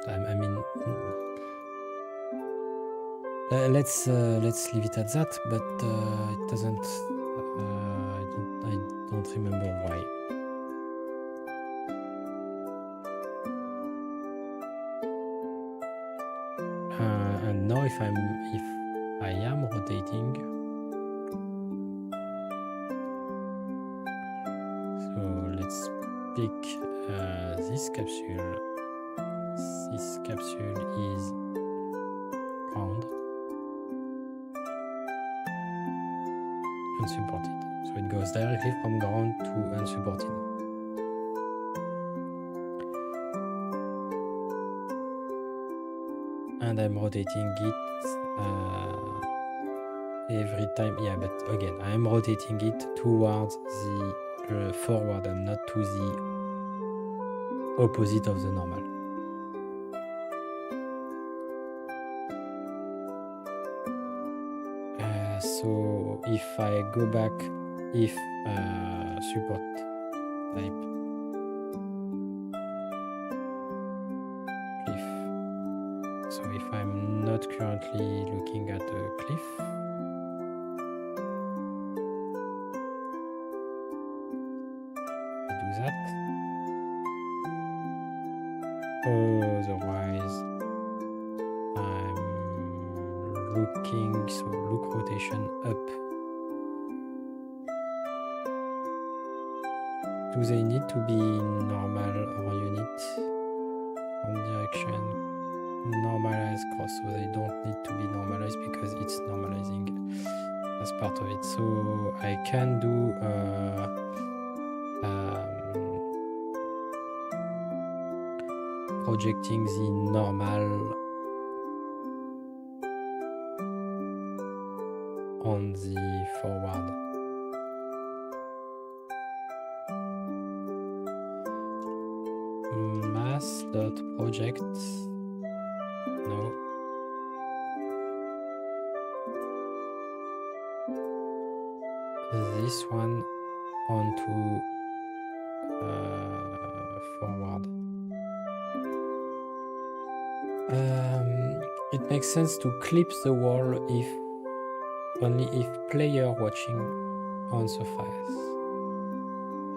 I mean, let's leave it at that. But it doesn't. I don't remember why. And now if I am rotating, so let's pick this capsule. This capsule is round, unsupported. So it goes directly from ground to unsupported. And I'm rotating it every time. Yeah, but again, I'm rotating it towards the forward and not to the opposite of the normal. So if I go back, if support type cliff. So if I'm not currently looking at a cliff, I do that. Otherwise, I'm looking, so look rotation up. Do they need to be normal or unit on direction? Normalize cross, so they don't need to be normalized because it's normalizing as part of it. So I can do projecting the normal on the forward. Mass.project. No. This one onto forward. It makes sense to clip the wall only if player watching on surface,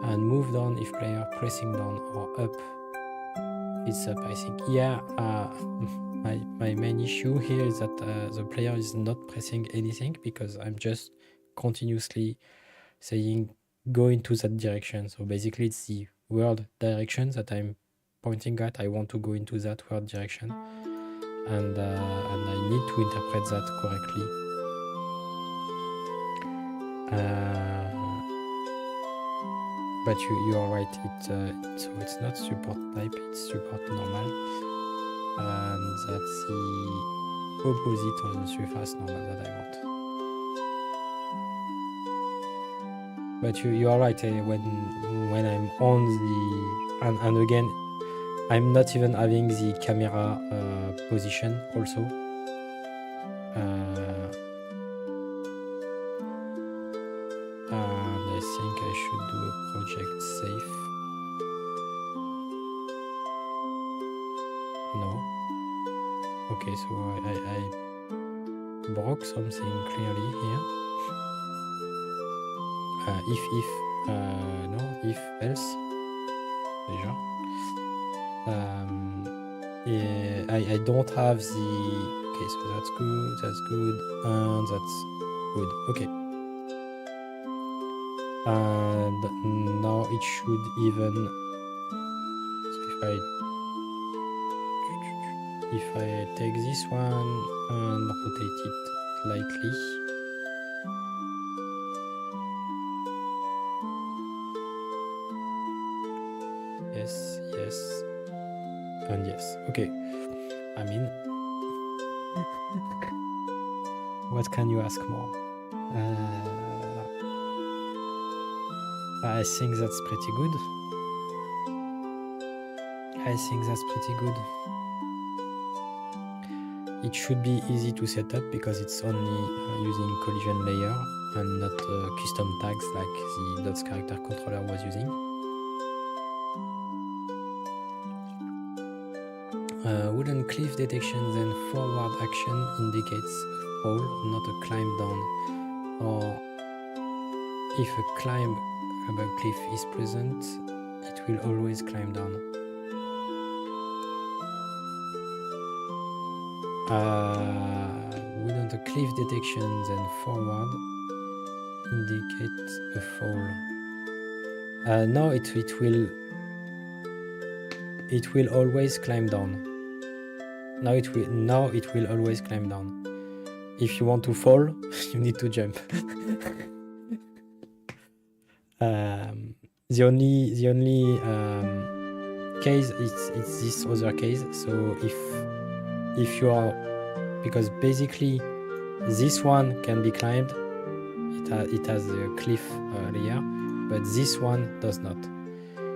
and move down if player pressing down or up. It's up, I think. Yeah, my main issue here is that the player is not pressing anything because I'm just continuously saying go into that direction. So basically it's the world direction that I'm pointing at. I want to go into that world direction, and I need to interpret that correctly. But you are right, so it's not support type, it's support normal, and that's the opposite of the surface normal that I want. But you are right, when I'm on the, and again, I'm not even having the camera position also. And I think I should do a project safe. No. Okay, so I broke something clearly here. If else. Déjà. Yeah, I don't have the. Okay, so that's good, and that's good. Okay. And now it should even. So if if I take this one and rotate it slightly, yes, yes, and yes. Okay, I mean, what can you ask more? I think that's pretty good. It should be easy to set up because it's only using collision layer and not custom tags like the dots character controller was using. Wooden cliff detection, then forward action indicates a fall, not a climb down. Or if a climbable cliff is present, it will always climb down. Wouldn't a cliff detection, then forward indicate a fall? No, it will always climb down. Now it will always climb down. If you want to fall, you need to jump. The only case it's this other case. So if you are, because basically this one can be climbed, it has a cliff layer, but this one does not.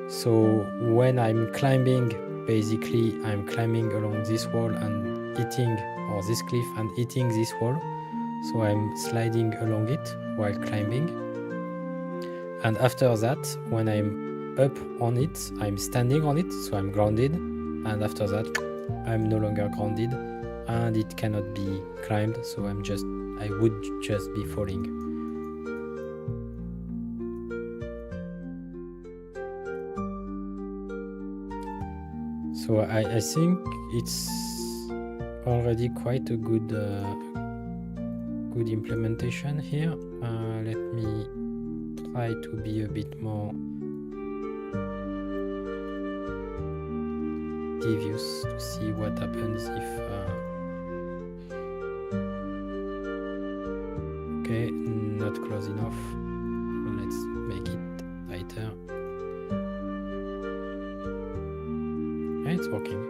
So when I'm climbing, basically I'm climbing along this wall and hitting, or this cliff and hitting this wall. So I'm sliding along it while climbing. And after that, when I'm up on it, I'm standing on it, so I'm grounded. And after that, I'm no longer grounded and it cannot be climbed, so I would just be falling. So I think it's already quite a good implementation here. Let me try to be a bit more devious to see what happens if okay, not close enough. Let's make it tighter. Yeah, it's working.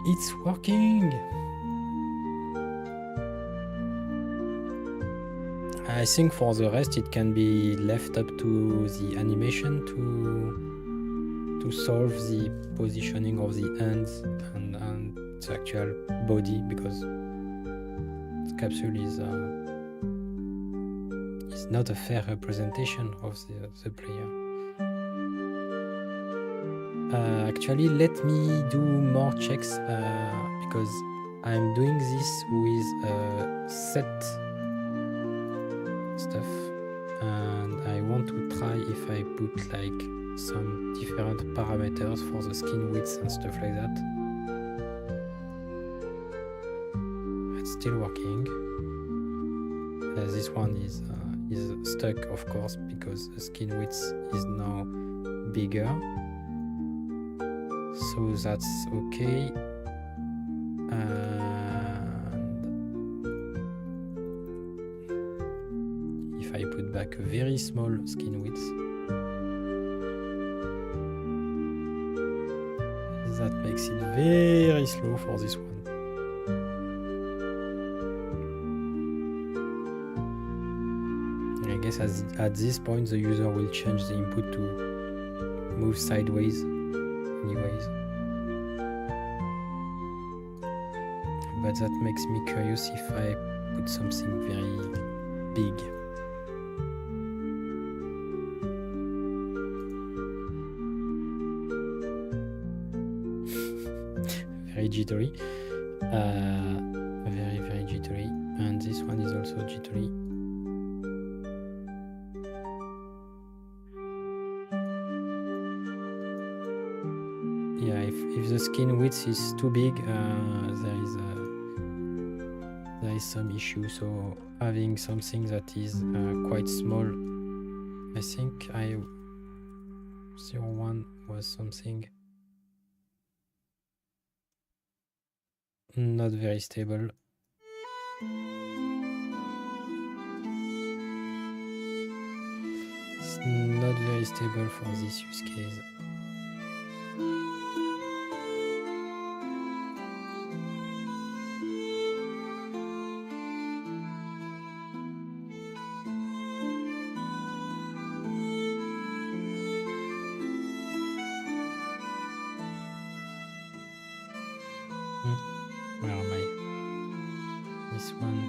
It's working! I think for the rest it can be left up to the animation to solve the positioning of the hands and the actual body, because the capsule is not a fair representation of the player. Actually, let me do more checks because I'm doing this with set stuff, and I want to try if I put like some different parameters for the skin width and stuff like that. It's still working. This one is stuck, of course, because the skin width is now bigger. So that's okay. And if I put back a very small skin width, that makes it very slow for this one. I guess at this point the user will change the input to move sideways anyways. But that makes me curious if I put something very big. Very jittery. Very jittery. And this one is also jittery. Yeah, if the skin width is too big, there is some issue. So having something that is quite small, I think 0.1 was something not very stable. It's not very stable for this use case. Where am I? This one.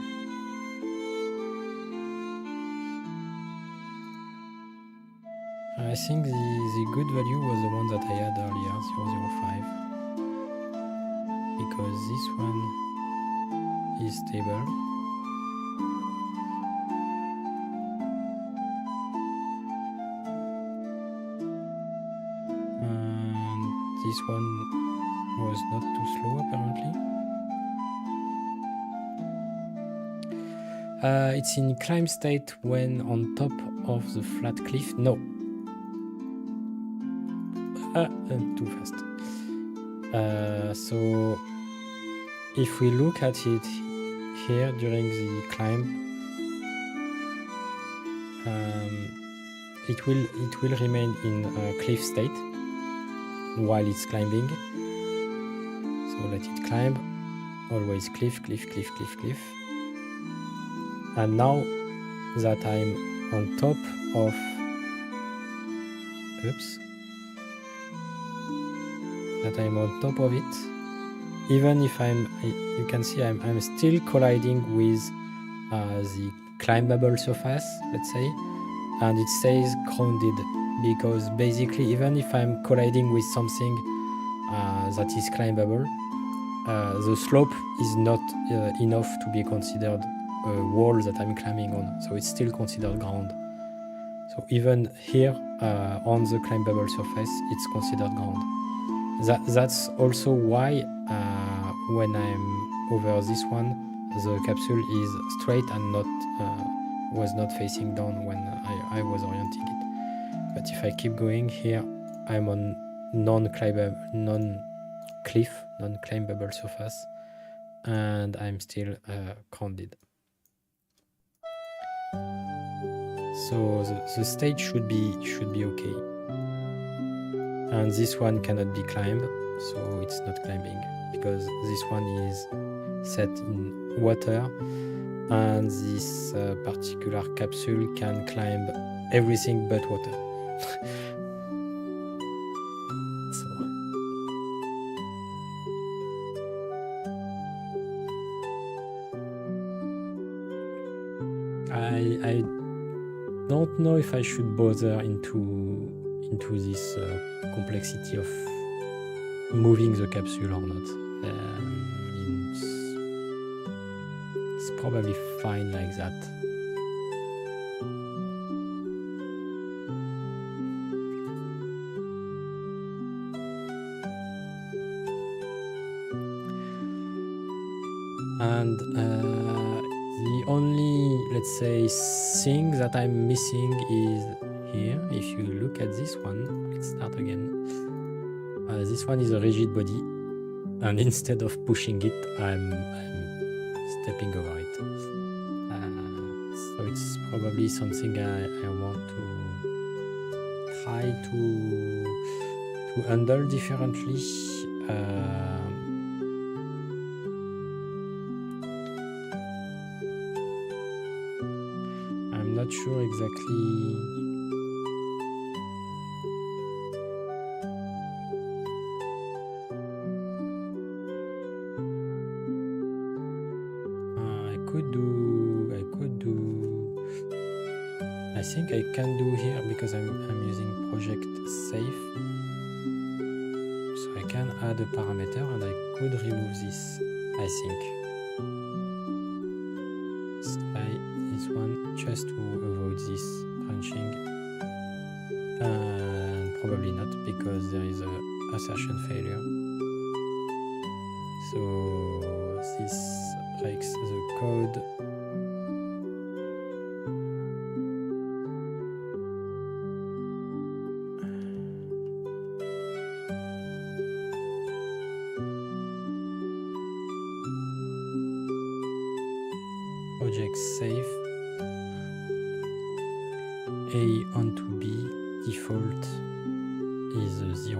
I think the good value was the one that I had earlier, 0.05, because this one is stable. And this one was not too slow apparently. It's in climb state when on top of the flat cliff. No. Too fast. So if we look at it here during the climb, it will remain in cliff state while it's climbing. So let it climb. Always cliff, cliff, cliff, cliff, cliff. And now that I'm on top of, that I'm on top of it, even if you can see I'm still colliding with the climbable surface, let's say, and it stays grounded, because basically even if I'm colliding with something that is climbable, the slope is not enough to be considered a wall that I'm climbing on, so it's still considered ground. So even here on the climbable surface, it's considered ground. That's also why when I'm over this one, the capsule is straight and was not facing down when I was orienting it. But if I keep going here, I'm on non-climbable surface, and I'm still grounded. So the stage should be okay. And this one cannot be climbed, so it's not climbing, because this one is set in water, and this particular capsule can climb everything but water. So I don't know if I should bother into this complexity of moving the capsule or not. It's probably fine like that. And the only, let's say, thing that I'm missing is here. If you look at this one, let's start again. This one is a rigid body, and instead of pushing it, I'm stepping over it. So it's probably something I want to try to handle differently. I'm not sure exactly. I think I can do here because I'm using project safe, so I can add a parameter and I could remove this. I think try this one just to avoid this branching, and probably not, because there is a assertion failure. So this breaks the code. project save A onto B, default is 0.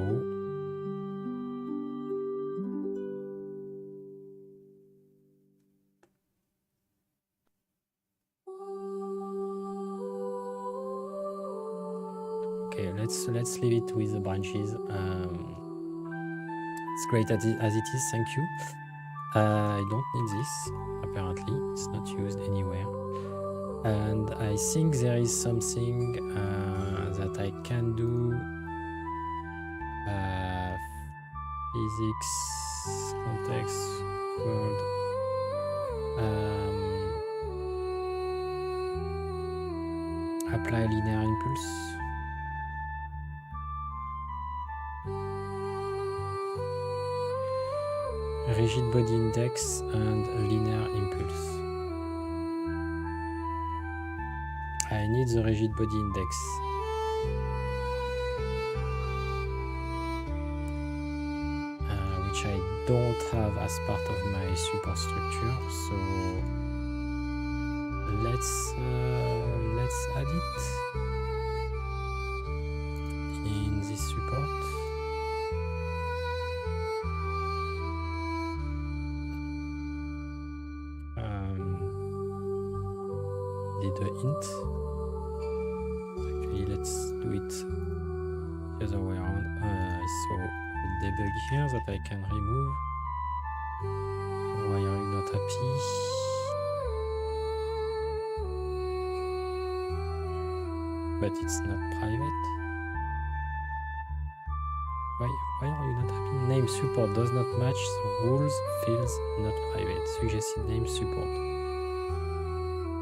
Okay, let's leave it with the branches. It's great as it is, thank you. I don't need this, apparently. It's not used anywhere. And I think there is something that I can do. Physics, context, world. Apply linear impulse. Rigid body index and linear impulse. I need the rigid body index. Which I don't have as part of my support structure, so let's add it in this support. Did a int. Actually, let's do it the other way around. So debug here that I can remove. Why are you not happy? But it's not private. Why are you not happy? Name support does not match the rules, fields not private. Suggested name support.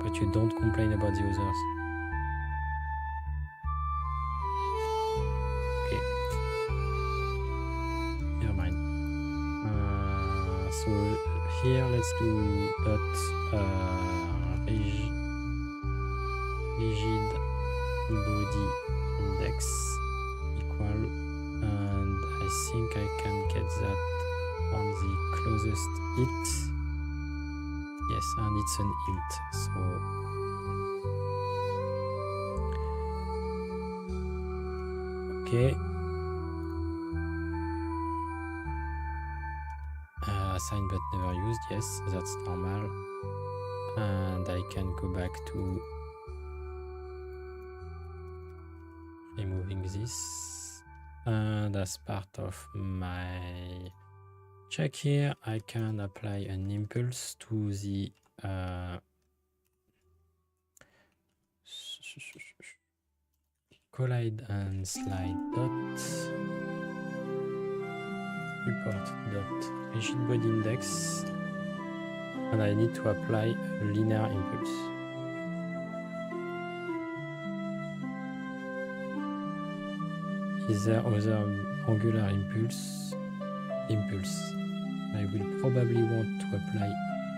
But you don't complain about the others. Okay. Never mind. So here let's do dot rigid body index equal, and I think I can get that on the closest int. Yes, and it's an int, so okay. Assigned but never used, yes, that's normal. And I can go back to removing this. And as part of my check here, I can apply an impulse to the collide and slide dot support dot rigid body index, and I need to apply a linear impulse. Is there other angular impulse? I will probably want to apply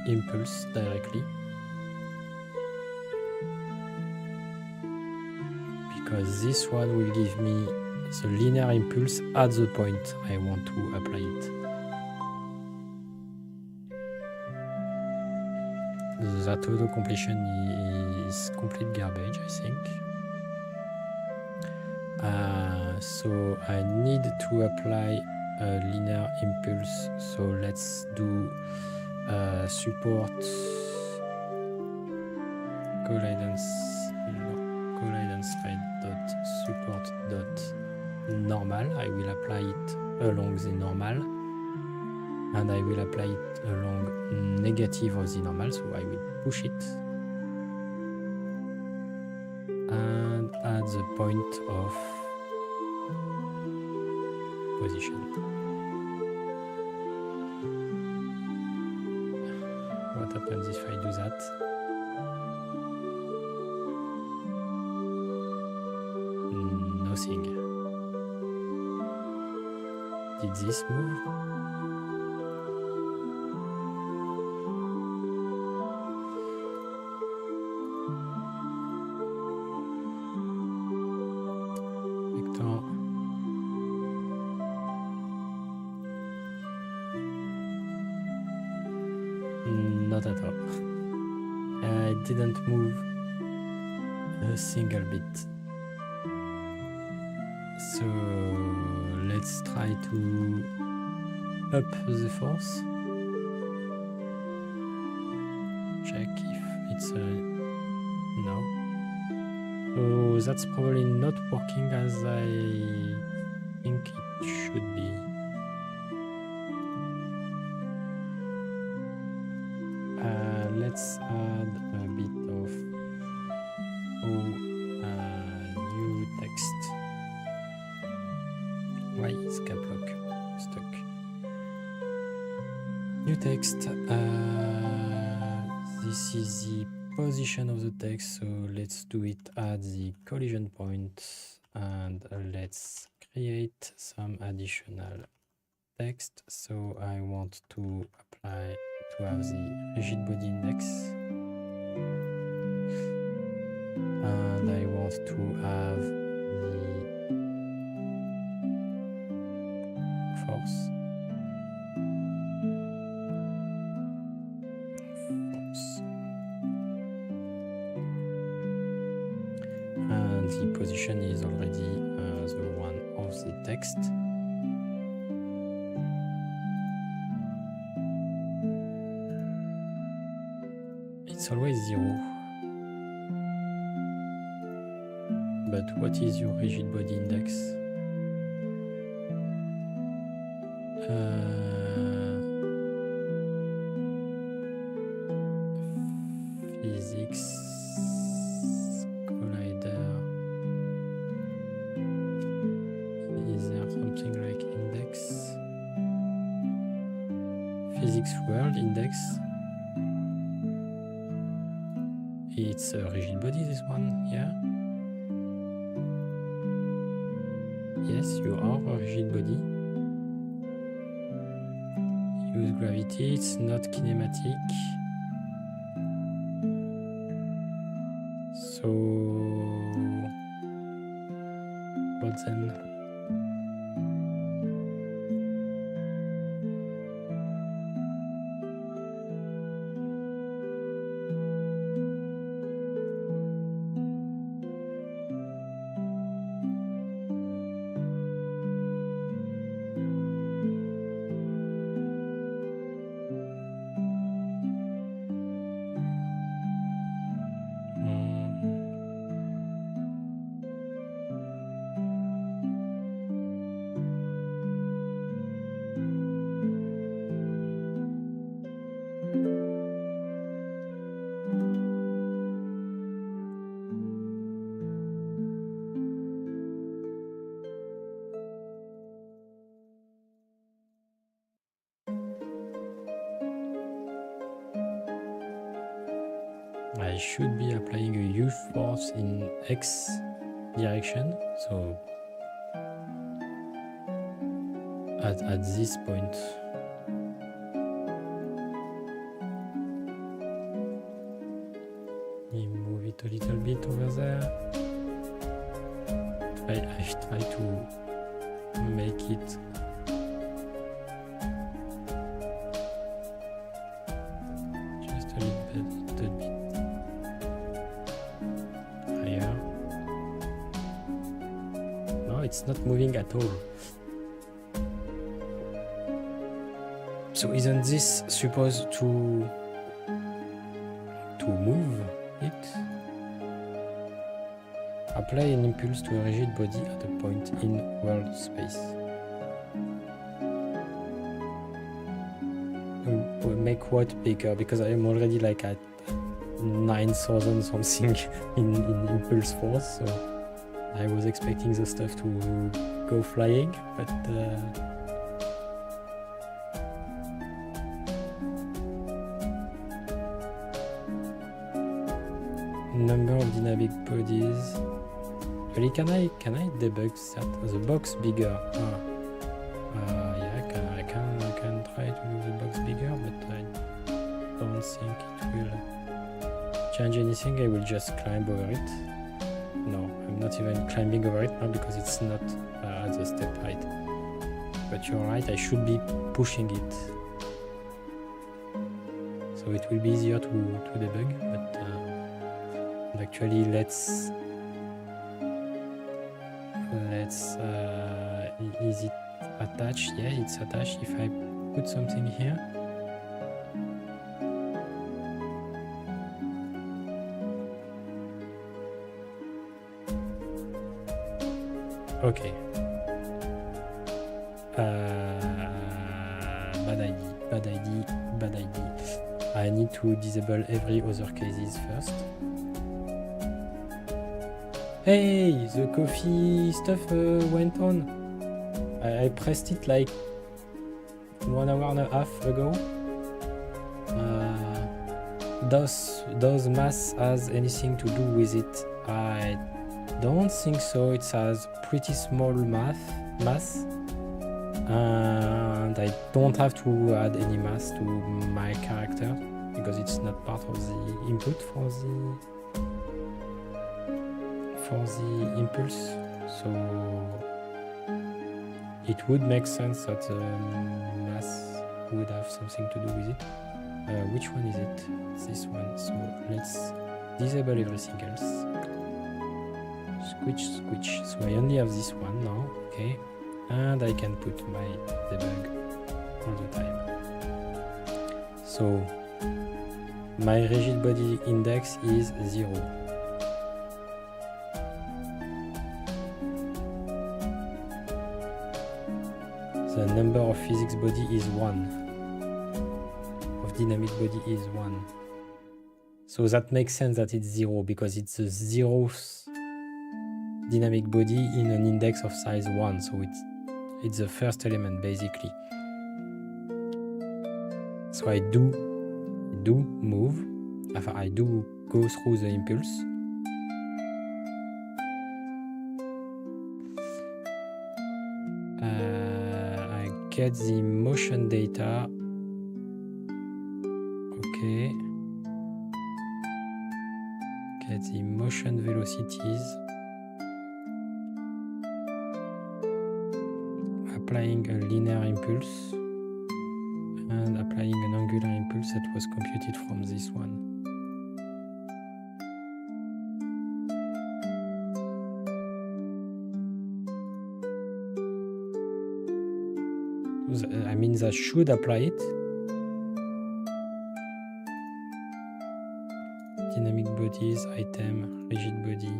impulse directly, because this one will give me the linear impulse at the point I want to apply it. That auto completion is complete garbage, I think. So I need to apply a linear impulse. So let's do support collide and slide dot support dot normal. I will apply it along the normal, and I will apply it along negative of the normal, so I will push it and at the point of position. What happens if I do that? Nothing. Did this move? Vector. Not at all. It didn't move a single bit. So let's try to up the force. Check if it's a no. So that's probably not working as I think it should be. Let's add a bit of new text. Why is cap lock stuck? New text. This is the position of the text, so let's do it at the collision point, and let's create some additional text. So I want to apply to have the rigid body index, and I want to have the force. And the position is already the one of the text. It's always 0. But what is your rigid body index? Physics collider. Is there something like index? Physics world index. It's a rigid body, this one, yeah? Yes, you are a rigid body. Use gravity, it's not kinematic. So, what then? I should be applying a U force in X direction, so at this point. Let me move it a little bit over there. I try to make it just a little bit higher. No, it's not moving at all. So isn't this supposed to move it? Apply an impulse to a rigid body at a point in world space. We'll make what bigger, because I am already like at 9,000 something in impulse force, so I was expecting the stuff to go flying, but number of dynamic bodies. Really, can I debug that? The box bigger. Yeah, I can try to do the box bigger, but I don't think it will change anything. I will just climb over it. No, I'm not even climbing over it now because it's not at the step height. But you're right, I should be pushing it. so it will be easier to debug. But actually, let's is it attached? Yeah, it's attached. If I put something here, okay. Bad idea. I need to disable every other cases first. Hey, the coffee stuff went on. I pressed it like 1 hour and a half ago. Does mass has anything to do with it? I don't think so. It has pretty small mass, and I don't have to add any mass to my character because it's not part of the input for the impulse. So it would make sense that mass would have something to do with it. Which one is it? This one. So let's disable everything else. Switch. So I only have this one now. Okay, and I can put my debug all the time. So my rigid body index is 0. The number of physics body is 1. Of dynamic body is 1. So that makes sense that it's 0 because it's the 0th dynamic body in an index of size 1. So it's the first element basically. So I do move. I do go through the impulse. Get the motion data. Okay. Get the motion velocities. Applying a linear impulse and applying an angular impulse that was computed from this one. I mean, that should apply it. Dynamic bodies, item, rigid body.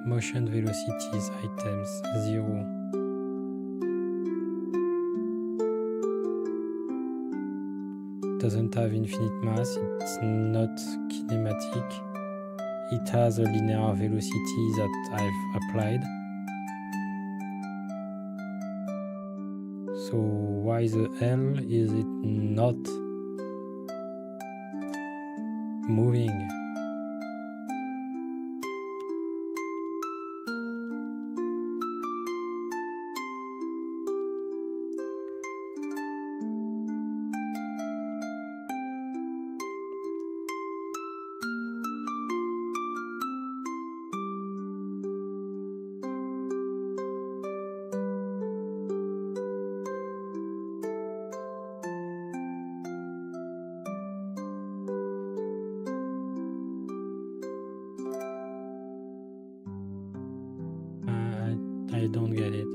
Motion velocities, items, 0. Doesn't have infinite mass, it's not kinematic. It has a linear velocity that I've applied. So why the hell is it not moving? I don't get it.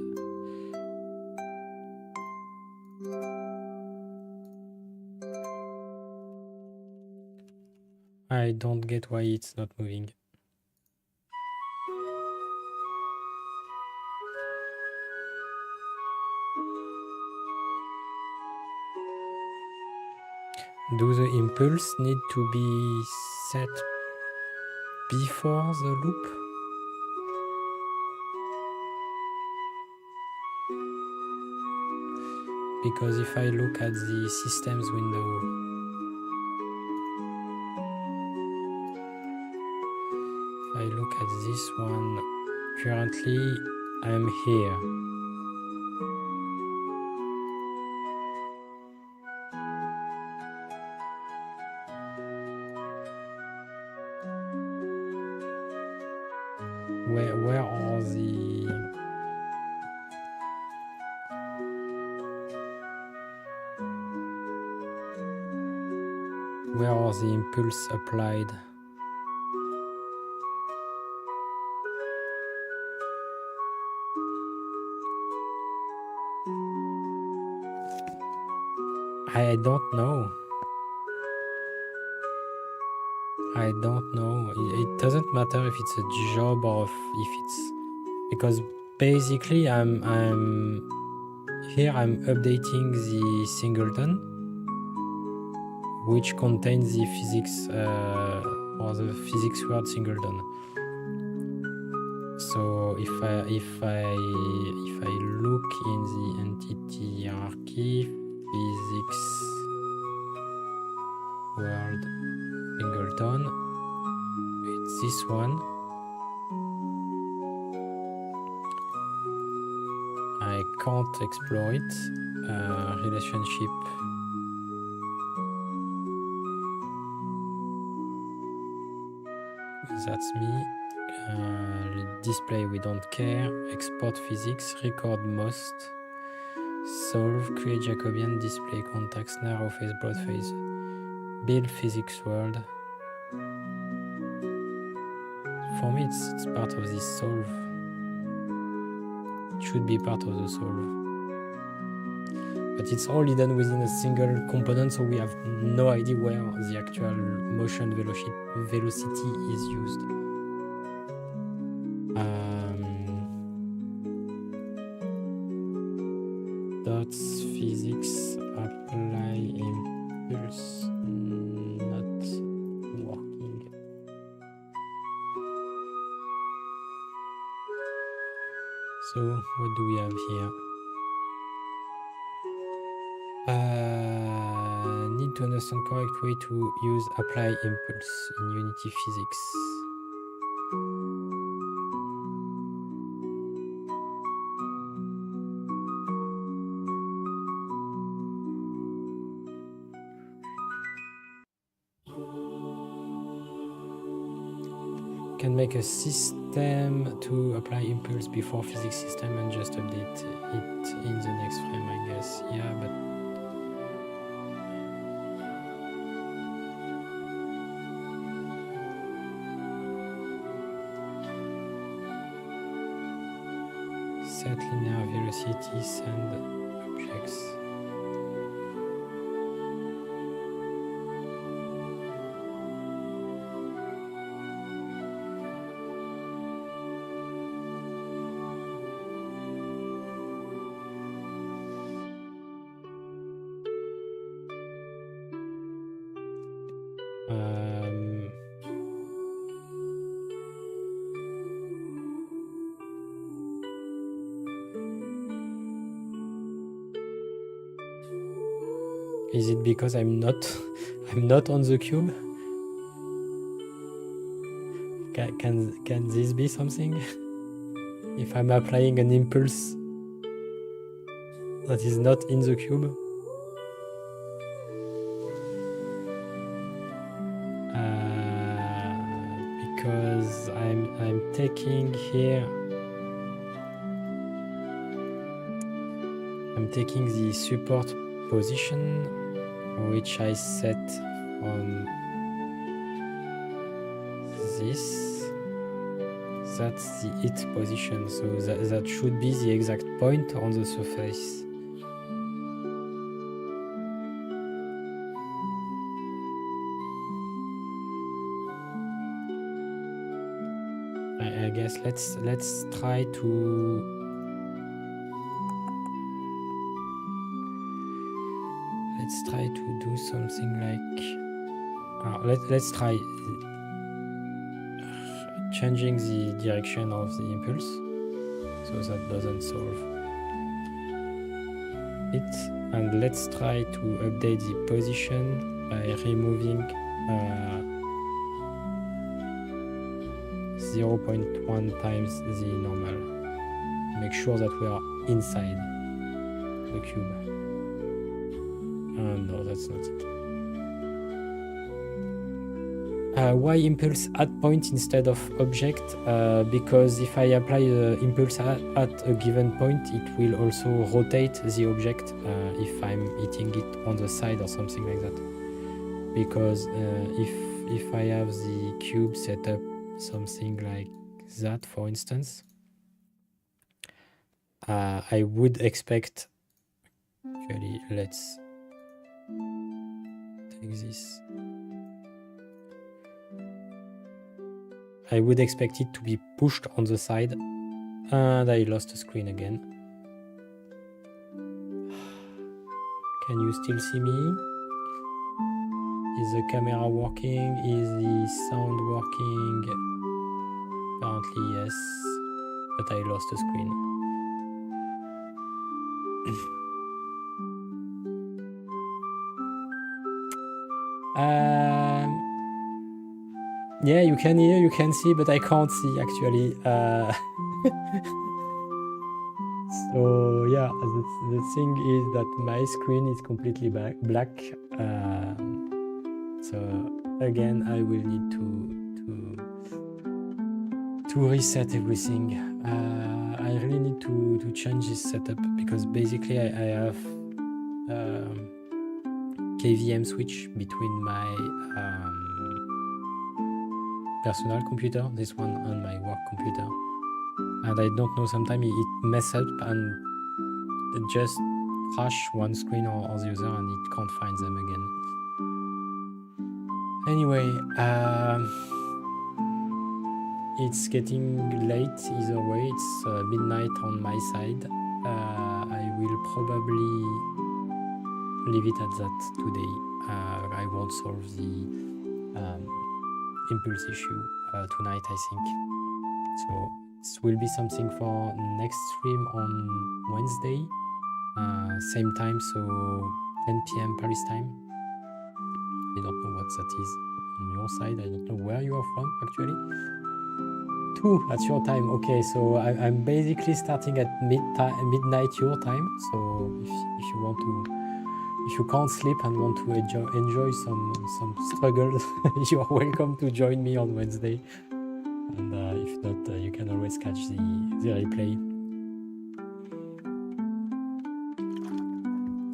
I don't get why it's not moving. Do the impulse need to be set before the loop? Because if I look at the systems window, if I look at this one, currently I'm here. Where are the impulse applied? I don't know. I don't know. It doesn't matter if it's a job or if it's, because basically I'm updating the singleton, which contains the physics or the physics word singleton. So if I look in the entity hierarchy, physics word singleton, it's this one. I can't explore it. Relationship. That's me. Display, we don't care. Export physics, record most. Solve, create Jacobian, display contacts, narrow phase, broad phase. Build physics world. For me, it's part of this solve. It should be part of the solve. But it's all hidden within a single component, so we have no idea where the actual motion velocity is used. Dots physics apply impulse not working. So what do we have here? Need to understand correct way to use apply impulse in Unity physics. Can make a system to apply impulse before physics system and just update it in the next frame, I guess. Yeah, but set linear velocity, send objects. Is it because I'm not on the cube? Can this be something? If I'm applying an impulse that is not in the cube? Because I'm taking here, I'm taking the support position, which I set on this. That's the hit position, so that should be the exact point on the surface. I guess let's try to do something like let's try changing the direction of the impulse so that doesn't solve it, and let's try to update the position by removing 0.1 times the normal. Make sure that we are inside the cube. No, that's not it. Why impulse at point instead of object? Because if I apply the impulse at a given point, it will also rotate the object if I'm hitting it on the side or something like that. because if I have the cube set up something like that, for instance, I would expect, actually, let's take this. I would expect it to be pushed on the side, and I lost the screen again. Can you still see me? Is the camera working? Is the sound working? Apparently yes, but I lost the screen. Yeah, you can hear, you can see, but I can't see actually. So yeah, the thing is that my screen is completely black. So again, I will need to reset everything. I really need to change this setup because basically I have KVM switch between my personal computer, this one, and my work computer, and I don't know, sometimes it messes up and it just crash one screen or the other and it can't find them again. Anyway, it's getting late either way. It's midnight on my side. I will probably leave it at that today. I won't solve the impulse issue tonight, I think. So this will be something for next stream on Wednesday, same time, so 10 p.m. Paris time. I don't know what that is on your side. I don't know where you are from actually. 2, that's your time. Okay, so I'm basically starting at midnight your time. So if you want to, if you can't sleep and want to enjoy some struggles, you are welcome to join me on Wednesday. And if not, you can always catch the replay.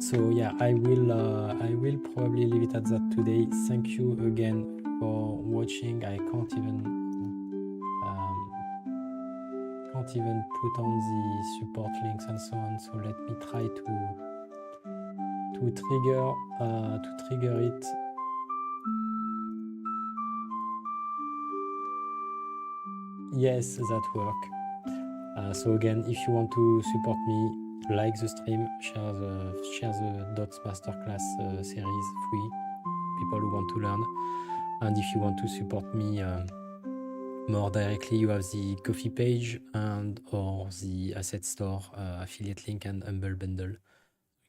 So yeah, I will probably leave it at that today. Thank you again for watching. I can't even put on the support links and so on. So let me try to trigger it. Yes, that work. So again, if you want to support me, like the stream, share the Dots Masterclass series free, people who want to learn. And if you want to support me more directly, you have the Coffee page and or the Asset Store affiliate link and Humble Bundle. You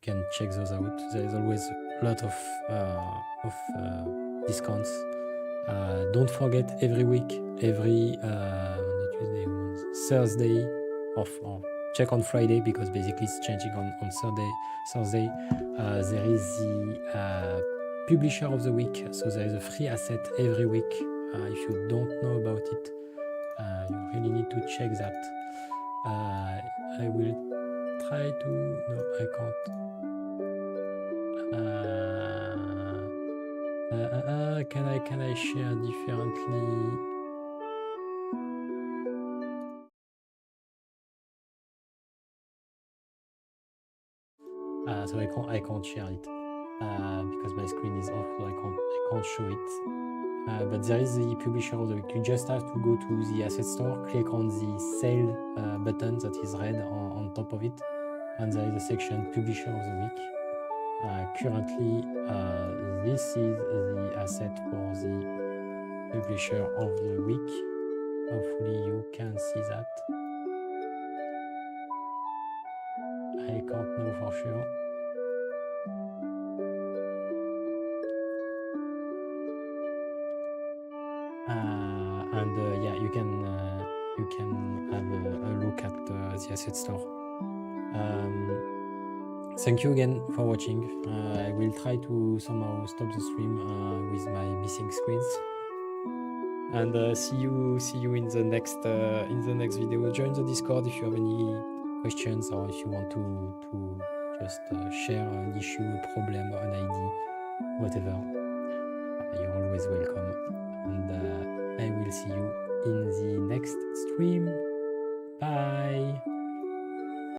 can check those out. There is always a lot of discounts. Don't forget, every week, every Tuesday, Thursday, or check on Friday because basically it's changing on Thursday. There is the Publisher of the Week. So there is a free asset every week. If you don't know about it, you really need to check that. I will try to... No, I can't. Can I share differently? So I can't share it because my screen is off, so I can't show it. But there is the Publisher of the Week. You just have to go to the Asset Store, click on the Sale button that is red on top of it, and there is a section Publisher of the Week. Currently, this is the asset for the Publisher of the Week. Hopefully you can see that. I can't know for sure. Yeah, you can have a look at the Asset Store. Thank you again for watching. I will try to somehow stop the stream with my missing screens. And see you in the next video. Join the Discord if you have any questions or if you want to just share an issue, a problem, an ID, whatever. you're always welcome. And I will see you in the next stream. Bye.